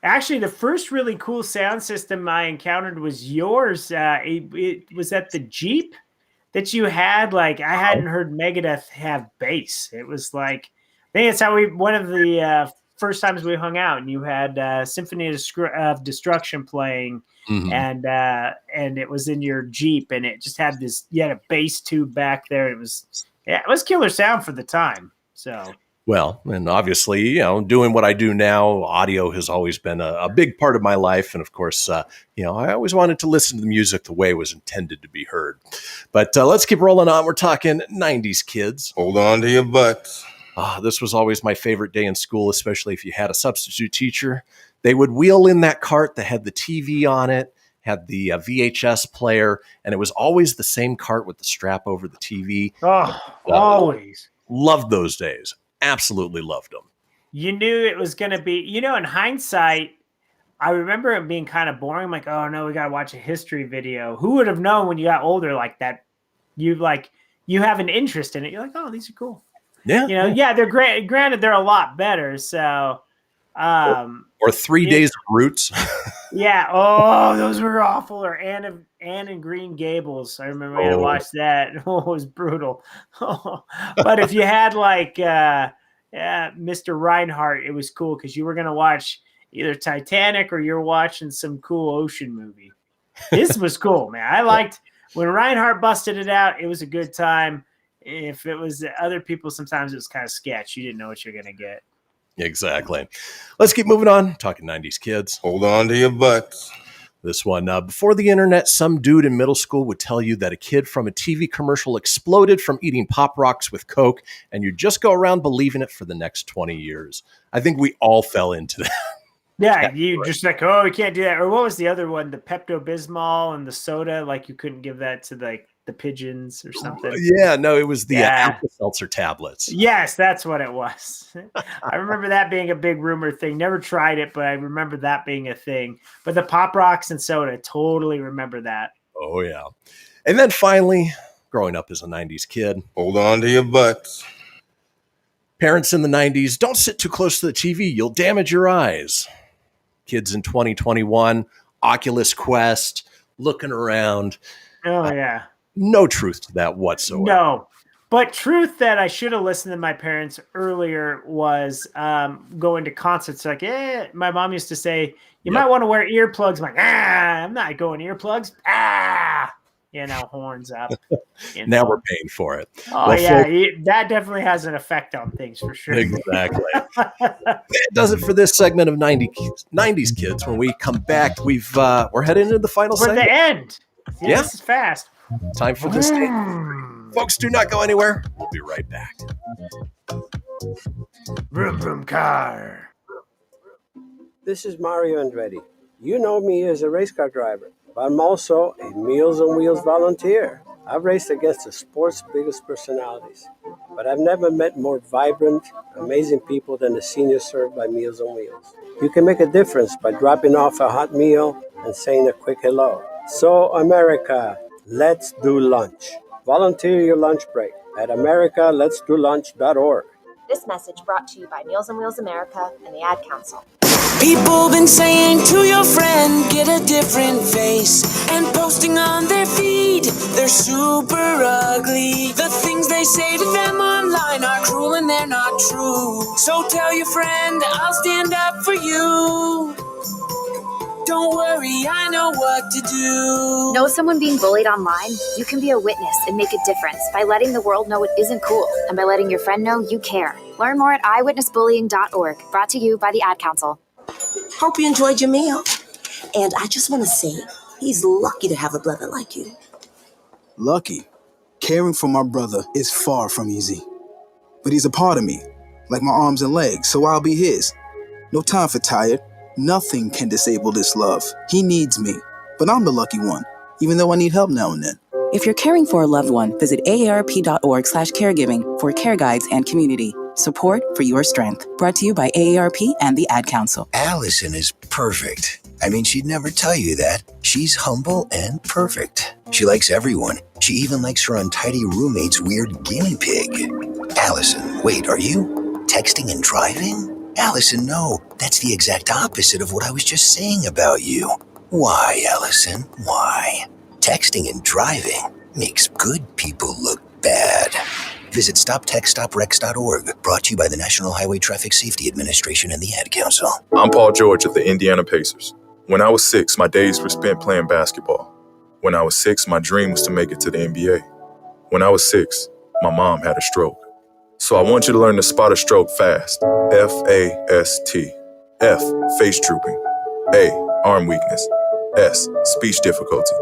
Speaker 6: Actually, the first really cool sound system I encountered was yours. It was at the Jeep that you had. Like, I hadn't heard Megadeth have bass. It was like, I think it's one of the first times we hung out, and you had Symphony of Destruction playing, and it was in your Jeep, and it just had you had a bass tube back there. It was killer sound for the time. So.
Speaker 1: Well, and obviously, doing what I do now, audio has always been a big part of my life. And of course, I always wanted to listen to the music the way it was intended to be heard. But let's keep rolling on. We're talking 90s kids.
Speaker 8: Hold on to your butts.
Speaker 1: This was always my favorite day in school, especially if you had a substitute teacher. They would wheel in that cart that had the TV on it, had the VHS player, and it was always the same cart with the strap over the TV.
Speaker 6: Oh, always.
Speaker 1: Loved those days. Absolutely loved them.
Speaker 6: You knew it was going to be, in hindsight, I remember it being kind of boring. I'm like, oh no, we got to watch a history video. Who would have known when you got older like that? You have an interest in it. You're like, oh, these are cool.
Speaker 1: Yeah.
Speaker 6: They're great. Granted, they're a lot better. So,
Speaker 1: or 3 Days of Roots.
Speaker 6: Yeah. Oh, those were awful. Or Anne and Green Gables. I remember we had to watch that. Oh, it was brutal. But if you had Mr. Reinhardt, it was cool because you were going to watch either Titanic or you're watching some cool ocean movie. This was cool, man. I liked when Reinhardt busted it out. It was a good time. If it was other people, sometimes it was kind of sketch. You didn't know what you're going to get.
Speaker 1: Exactly. Let's keep moving on. Talking 90s kids.
Speaker 8: Hold on to your butts.
Speaker 1: This one. Before the internet, some dude in middle school would tell you that a kid from a TV commercial exploded from eating Pop Rocks with Coke, and you just go around believing it for the next 20 years. I think we all fell into that.
Speaker 6: Yeah, you just like, oh, we can't do that. Or what was the other one? The Pepto-Bismol and the soda. Like you couldn't give that to the pigeons or something.
Speaker 1: Yeah, no, it was the Alka-Seltzer tablets.
Speaker 6: Yes, that's what it was. I remember that being a big rumor thing. Never tried it, but I remember that being a thing. But the Pop Rocks and soda, totally remember that.
Speaker 1: Oh, yeah. And then finally, growing up as a 90s kid.
Speaker 8: Hold on to your butts.
Speaker 1: Parents in the 90s, don't sit too close to the TV. You'll damage your eyes. Kids in 2021, Oculus Quest, looking around.
Speaker 6: Oh, yeah.
Speaker 1: No truth to that whatsoever.
Speaker 6: No. But truth that I should have listened to my parents earlier was going to concerts. Like, my mom used to say, you might want to wear earplugs. I'm like, I'm not going earplugs. Horns up.
Speaker 1: Now we're paying for it.
Speaker 6: Oh, that definitely has an effect on things for sure.
Speaker 1: Exactly. That does it for this segment of 90s Kids. When we come back, we're heading into the final segment.
Speaker 6: For the end.
Speaker 1: Yeah.
Speaker 6: This is fast.
Speaker 1: Time for this day. Folks, do not go anywhere. We'll be right back.
Speaker 6: Vroom, vroom, car.
Speaker 19: This is Mario Andretti. You know me as a race car driver, but I'm also a Meals on Wheels volunteer. I've raced against the sport's biggest personalities, but I've never met more vibrant, amazing people than the seniors served by Meals on Wheels. You can make a difference by dropping off a hot meal and saying a quick hello. So, America, let's do lunch. Volunteer your lunch break at americaletsdolunch.org.
Speaker 20: This message brought to you by Meals on Wheels America and the Ad Council.
Speaker 10: People been saying to your friend, get a different face, and posting on their feed, they're super ugly. The things they say to them online are cruel and they're not true. So tell your friend, I'll stand up for you. Don't worry, I know what to do.
Speaker 20: Know someone being bullied online? You can be a witness and make a difference by letting the world know it isn't cool and by letting your friend know you care. Learn more at eyewitnessbullying.org. Brought to you by the Ad Council.
Speaker 9: Hope you enjoyed your meal. And I just want to say, he's lucky to have a brother like you.
Speaker 5: Lucky? Caring for my brother is far from easy. But he's a part of me, like my arms and legs, so I'll be his. No time for tired. Nothing can disable this love. He needs me, but I'm the lucky one, even though I need help now and then.
Speaker 12: If you're caring for a loved one, visit aarp.org/caregiving for care guides and community. Support for your strength. Brought to you by AARP and the Ad Council.
Speaker 27: Allison is perfect. I mean, she'd never tell you that. She's humble and perfect. She likes everyone. She even likes her untidy roommate's weird guinea pig. Allison, wait, are you texting and driving? Allison, no. That's the exact opposite of what I was just saying about you. Why, Allison? Why? Texting and driving makes good people look bad. Visit StopTextStopWrecks.org. Brought to you by the National Highway Traffic Safety Administration and the Ad Council.
Speaker 11: I'm Paul George of the Indiana Pacers. When I was 6, my days were spent playing basketball. When I was 6, my dream was to make it to the NBA. When I was 6, my mom had a stroke. So I want you to learn to spot a stroke fast. F-A-S-T. F, face drooping. A, arm weakness. S, speech difficulty.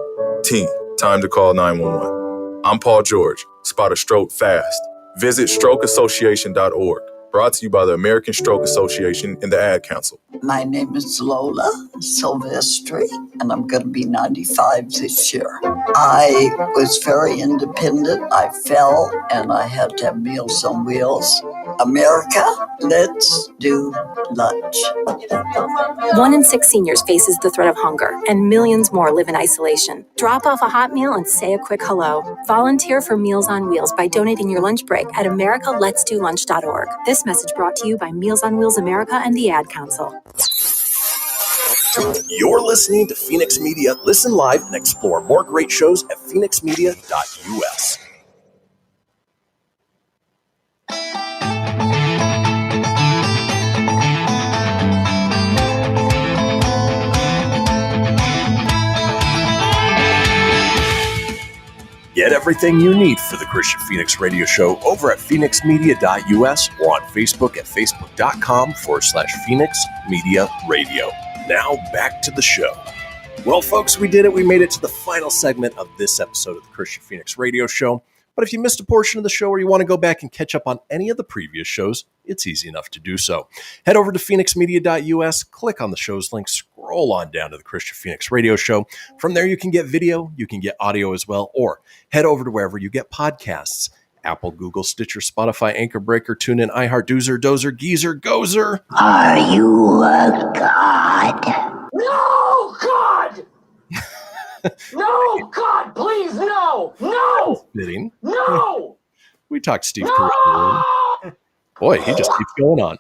Speaker 11: T, time to call 911. I'm Paul George. Spot a stroke fast. Visit strokeassociation.org. Brought to you by the American Stroke Association and the Ad Council.
Speaker 15: My name is Lola Silvestri, and I'm going to be 95 this year. I was very independent. I fell, and I had to have Meals on Wheels. America, let's do lunch.
Speaker 7: 1 in 6 seniors faces the threat of hunger, and millions more live in isolation. Drop off a hot meal and say a quick hello. Volunteer for Meals on Wheels by donating your lunch break at americaletsdolunch.org. This message brought to you by Meals on Wheels America and the Ad Council.
Speaker 1: You're listening to Fenix Media. Listen live and explore more great shows at phoenixmedia.us. Get everything you need for the Kristian Fenix radio show over at phoenixmedia.us or on Facebook at facebook.com/Fenix Media Radio. Now back to the show. Well, folks, we did it. We made it to the final segment of this episode of the Kristian Fenix radio show. But if you missed a portion of the show or you want to go back and catch up on any of the previous shows, it's easy enough to do so. Head over to phoenixmedia.us, click on the show's link, scroll on down to the Kristian Fenix radio show. From there, you can get video, you can get audio as well, or head over to wherever you get podcasts. Apple, Google, Stitcher, Spotify, Anchor Breaker, TuneIn, iHeart, Doozer, Dozer, Geezer, Gozer.
Speaker 27: Are you a god?
Speaker 10: No, God! No, God, please, no! No!
Speaker 1: Fitting.
Speaker 10: No!
Speaker 1: We talked Steve Carell. Boy, he just keeps going on.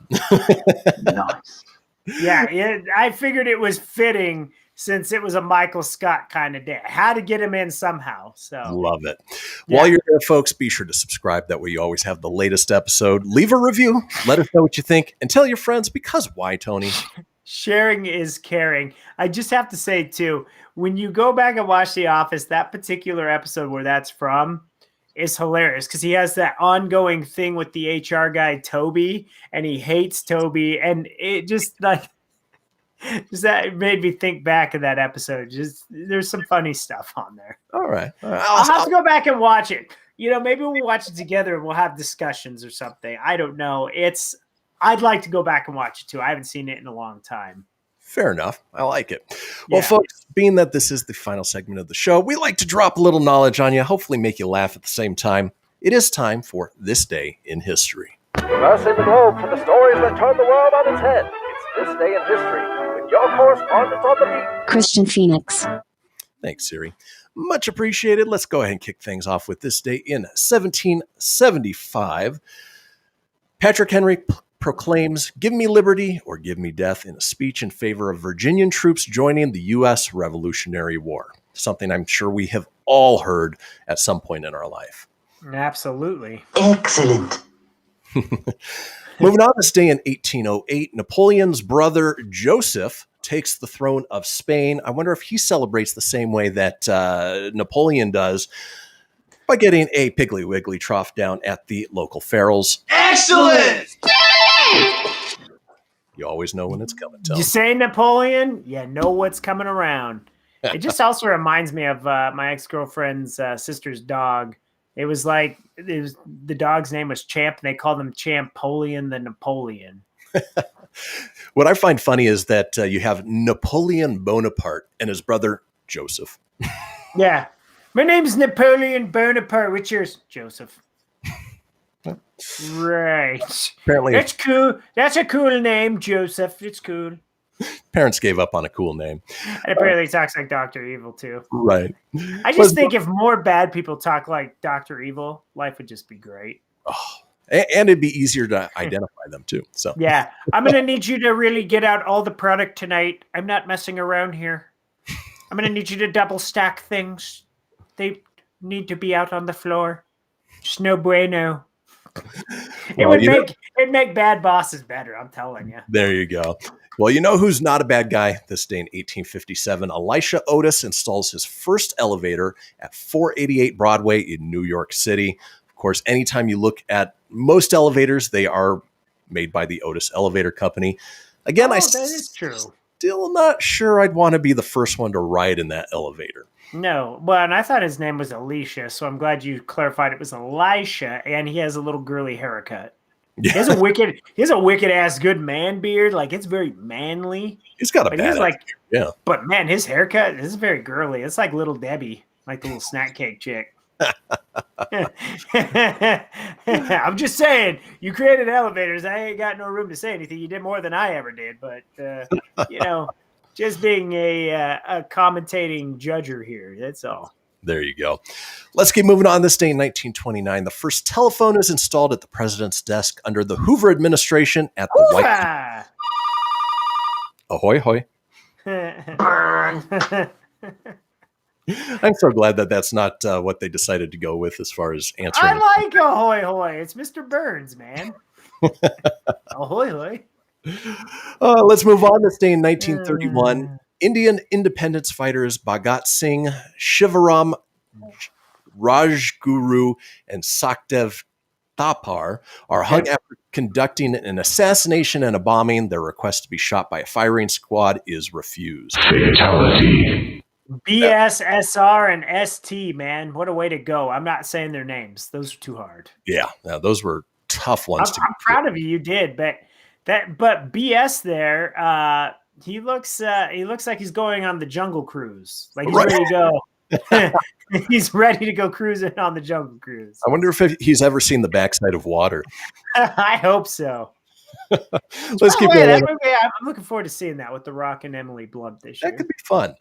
Speaker 15: Nice.
Speaker 6: Yeah, I figured it was fitting since it was a Michael Scott kind of day. I had to get him in somehow. So
Speaker 1: Love it. While you're there, folks, be sure to subscribe. That way you always have the latest episode. Leave a review. Let us know what you think. And tell your friends, because why, Tony?
Speaker 6: Sharing is caring. I just have to say, too, when you go back and watch The Office, that particular episode where that's from is hilarious because he has that ongoing thing with the HR guy, Toby, and he hates Toby. And it just that made me think back of that episode. Just there's some funny stuff on there.
Speaker 1: All right.
Speaker 6: I'll have to go back and watch it. Maybe we'll watch it together and we'll have discussions or something. I don't know. I'd like to go back and watch it too. I haven't seen it in a long time.
Speaker 1: Fair enough. I like it. Well, folks, being that this is the final segment of the show, we like to drop a little knowledge on you, hopefully make you laugh at the same time. It is time for This Day in History.
Speaker 16: Crossing the globe for the stories that turn the world on its head. It's This Day in History with your correspondent on the beat,
Speaker 18: Kristian Fenix.
Speaker 1: Thanks, Siri. Much appreciated. Let's go ahead and kick things off with this day in 1775. Patrick Henry proclaims, "Give me liberty or give me death," in a speech in favor of Virginian troops joining the U.S. Revolutionary War. Something I'm sure we have all heard at some point in our life.
Speaker 6: Absolutely.
Speaker 15: Excellent.
Speaker 1: Moving on, this day in 1808, Napoleon's brother Joseph takes the throne of Spain. I wonder if he celebrates the same way that Napoleon does, by getting a Piggly Wiggly trough down at the local Farrell's.
Speaker 10: Excellent!
Speaker 1: You always know when it's coming, Tone.
Speaker 6: You say Napoleon, you know what's coming around. It just also reminds me of my ex-girlfriend's sister's dog. The dog's name was Champ, and they called him Champolion the Napoleon.
Speaker 1: What I find funny is that you have Napoleon Bonaparte and his brother Joseph.
Speaker 6: Yeah. My name's Napoleon Bonaparte. What's yours? Joseph. Right.
Speaker 1: Apparently,
Speaker 6: that's cool. That's a cool name, Joseph. It's cool.
Speaker 1: Parents gave up on a cool name.
Speaker 6: And apparently he talks like Dr. Evil, too.
Speaker 1: Right.
Speaker 6: I just think if more bad people talk like Dr. Evil, life would just be great.
Speaker 1: Oh, and it'd be easier to identify them, too. So
Speaker 6: yeah. I'm going to need you to really get out all the product tonight. I'm not messing around here. I'm going to need you to double stack things. They need to be out on the floor. Just no bueno. It'd make bad bosses better, I'm telling you.
Speaker 1: There you go. Well, you know who's not a bad guy? This day in 1857, Elisha Otis installs his first elevator at 488 Broadway in New York City. Of course, anytime you look at most elevators, they are made by the Otis Elevator Company. Again,
Speaker 6: that is true.
Speaker 1: Still not sure I'd want to be the first one to ride in that elevator.
Speaker 6: No, well, and I thought his name was Alicia, so I'm glad you clarified it was Elisha, and he has a little girly haircut. Yeah. He has a wicked ass good man beard, like it's very manly.
Speaker 1: He's got a bad beard, yeah.
Speaker 6: But man, his haircut is very girly. It's like Little Debbie, like the little snack cake chick. I'm just saying, you created elevators. I ain't got no room to say anything. You did more than I ever did, but just being a commentating judger here. That's all.
Speaker 1: There you go. Let's keep moving on. This day in 1929, the first telephone is installed at the president's desk under the Hoover administration at the White House. Ahoy, hoy. I'm so glad that that's not what they decided to go with as far as answering.
Speaker 6: I like ahoy, hoy. It's Mr. Burns, man. Ahoy, hoy.
Speaker 1: Let's move on. This day in 1931. Indian independence fighters Bhagat Singh, Shivaram Rajguru, and Sukhdev Thapar are hung after conducting an assassination and a bombing. Their request to be shot by a firing squad is refused.
Speaker 6: Fatality. BSSR and ST, man. What a way to go. I'm not saying their names. Those are too hard.
Speaker 1: Yeah, those were tough ones.
Speaker 6: I'm proud of you. You did, but BS there, he looks like he's going on the Jungle Cruise. Like he's ready to go. He's ready to go cruising on the Jungle Cruise.
Speaker 1: I wonder if he's ever seen the backside of water.
Speaker 6: I hope so.
Speaker 1: Let's keep going.
Speaker 6: I'm looking forward to seeing that with The Rock and Emily Blunt this year.
Speaker 1: That could be fun.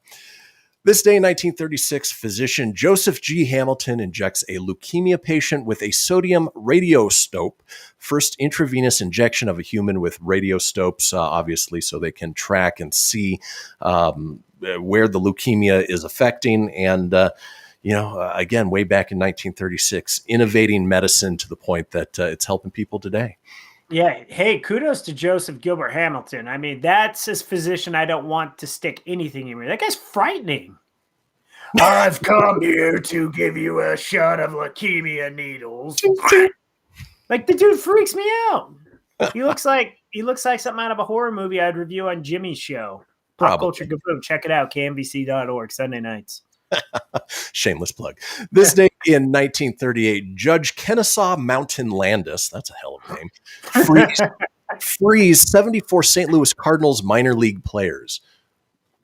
Speaker 1: This day in 1936, physician Joseph G. Hamilton injects a leukemia patient with a sodium radiostope. First intravenous injection of a human with radiostopes, obviously, so they can track and see where the leukemia is affecting. And, again, way back in 1936, innovating medicine to the point that it's helping people today.
Speaker 6: Yeah. Hey, kudos to Joseph Gilbert Hamilton. I mean, that's his physician. I don't want to stick anything in me. That guy's frightening. I've come here to give you a shot of leukemia needles. Like the dude freaks me out. He looks like something out of a horror movie I'd review on Jimmy's show. Pop Culture Gaboom. Check it out. KMBC.org Sunday nights.
Speaker 1: Shameless plug. This day in 1938, Judge Kennesaw Mountain Landis, that's a hell of a name, frees 74 St. Louis Cardinals minor league players.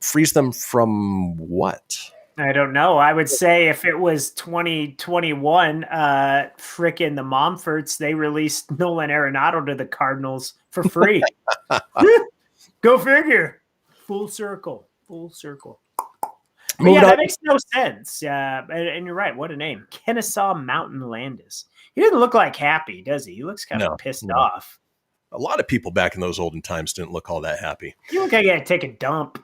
Speaker 1: Frees them from what?
Speaker 6: I don't know. I would say if it was 2021, frickin' the Momforts, they released Nolan Arenado to the Cardinals for free. Go figure. Full circle. Yeah, that makes no sense. And you're right. What a name. Kennesaw Mountain Landis. He doesn't look like happy, does he? He looks kind of pissed off.
Speaker 1: A lot of people back in those olden times didn't look all that happy.
Speaker 6: You look like you gotta take a dump.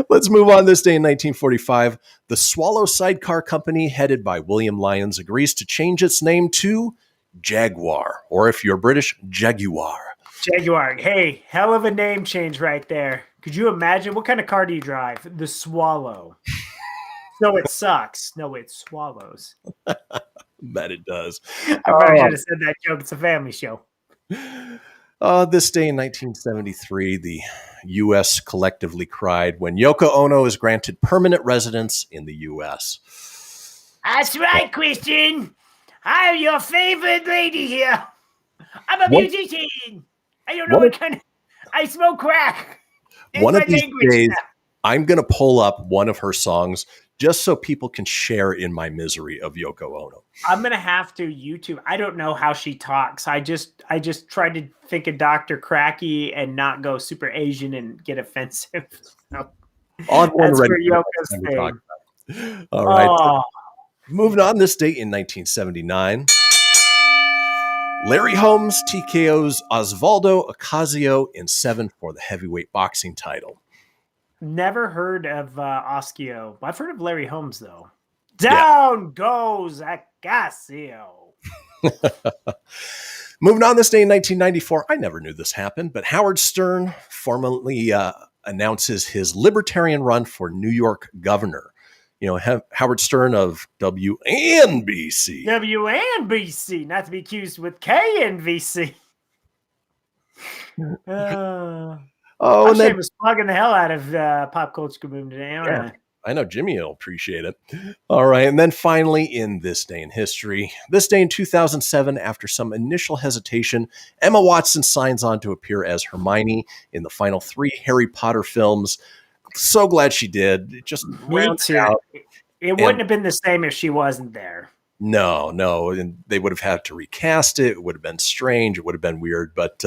Speaker 1: Let's move on. This day in 1945, the Swallow Sidecar Company, headed by William Lyons, agrees to change its name to Jaguar, or if you're British, Jaguar.
Speaker 6: Jaguar. Hey, hell of a name change right there. Could you imagine? What kind of car do you drive? The Swallow. No, it sucks. No, it swallows.
Speaker 1: Bet it does.
Speaker 6: I probably should have said that joke. It's a family show.
Speaker 1: This day in 1973, the U.S. collectively cried when Yoko Ono is granted permanent residence in the U.S.
Speaker 6: That's right, Kristian. I'm your favorite lady here. I'm a musician. I don't know what kind of... I smoke crack.
Speaker 1: One of these days, I'm going to pull up one of her songs just so people can share in my misery of Yoko Ono.
Speaker 6: I'm going to have to YouTube. I don't know how she talks. I just tried to think of Dr. Cracky and not go super Asian and get offensive. So, that's for Yoko's thing.
Speaker 1: All right. Oh. Moving on, this date in 1979, Larry Holmes TKO's Osvaldo Ocasio in 7 for the heavyweight boxing title.
Speaker 6: Never heard of Oskio. I've heard of Larry Holmes, though. Down goes Ocasio.
Speaker 1: Moving on, this day in 1994, I never knew this happened, but Howard Stern formally announces his libertarian run for New York governor. You know, Howard Stern of WNBC.
Speaker 6: WNBC, not to be accused with KNVC. I'm was plugging the hell out of pop culture boom today, aren't I?
Speaker 1: I know Jimmy will appreciate it. All right. And then finally, in this day in history, this day in 2007, after some initial hesitation, Emma Watson signs on to appear as Hermione in the final 3 Harry Potter films. So glad she did. It just rounds out.
Speaker 6: It wouldn't have been the same if she wasn't there.
Speaker 1: No. And they would have had to recast it. It would have been strange. It would have been weird, but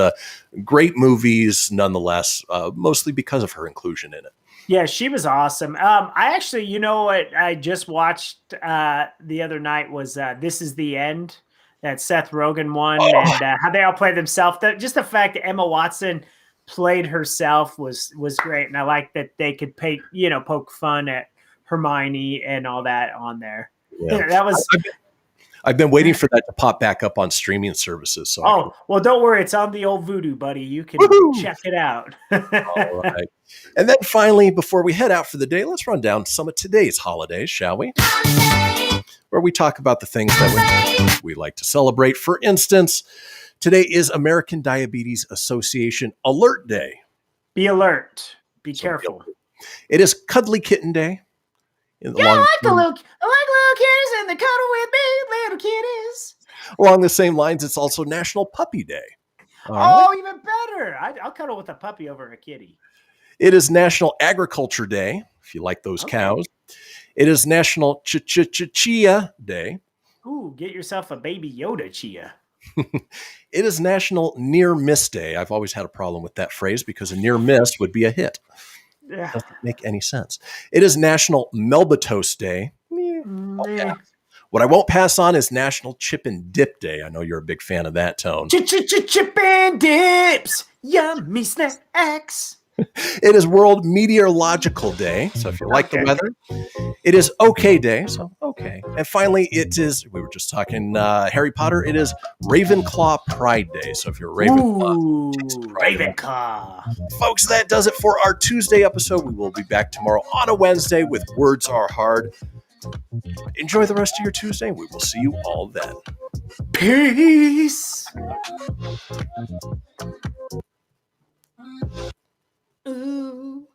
Speaker 1: great movies nonetheless, mostly because of her inclusion in it.
Speaker 6: Yeah, she was awesome. I actually, you know what I just watched the other night was This Is the End, that Seth Rogen one, and how they all play themselves. Just the fact that Emma Watson played herself was great, and I like that they could poke fun at Hermione and all that on there. Yeah, that was.
Speaker 1: I've been waiting for that to pop back up on streaming services. So
Speaker 6: well, don't worry, it's on the old Vudu, buddy. You can check it out.
Speaker 1: All right, and then finally, before we head out for the day, let's run down some of today's holidays, shall we? Where we talk about the things that we like to celebrate. For instance, today is American Diabetes Association Alert Day.
Speaker 6: Be alert. Be careful.
Speaker 1: It is Cuddly Kitten Day.
Speaker 6: I like little kitties and they cuddle with me, little kitties.
Speaker 1: Along the same lines, it's also National Puppy Day.
Speaker 6: Even better. I'll cuddle with a puppy over a kitty.
Speaker 1: It is National Agriculture Day, if you like those cows. It is National Chia Day.
Speaker 6: Ooh, get yourself a baby Yoda chia.
Speaker 1: It is National Near Miss Day. I've always had a problem with that phrase because a near miss would be a hit.
Speaker 6: Yeah.
Speaker 1: Doesn't make any sense. It is National Melbatose Day. What I won't pass on is National Chip and Dip Day. I know you're a big fan of that, Tone.
Speaker 6: Chip and dips, yummy snacks.
Speaker 1: It is World Meteorological Day. So if you like the weather, it is OK Day. So OK. And finally, it is, we were just talking Harry Potter. It is Ravenclaw Pride Day. So if you're a Ravenclaw, take some pride.
Speaker 6: Ravenclaw.
Speaker 1: Folks, that does it for our Tuesday episode. We will be back tomorrow on a Wednesday with Words Are Hard. Enjoy the rest of your Tuesday. We will see you all then.
Speaker 6: Peace. Ooh.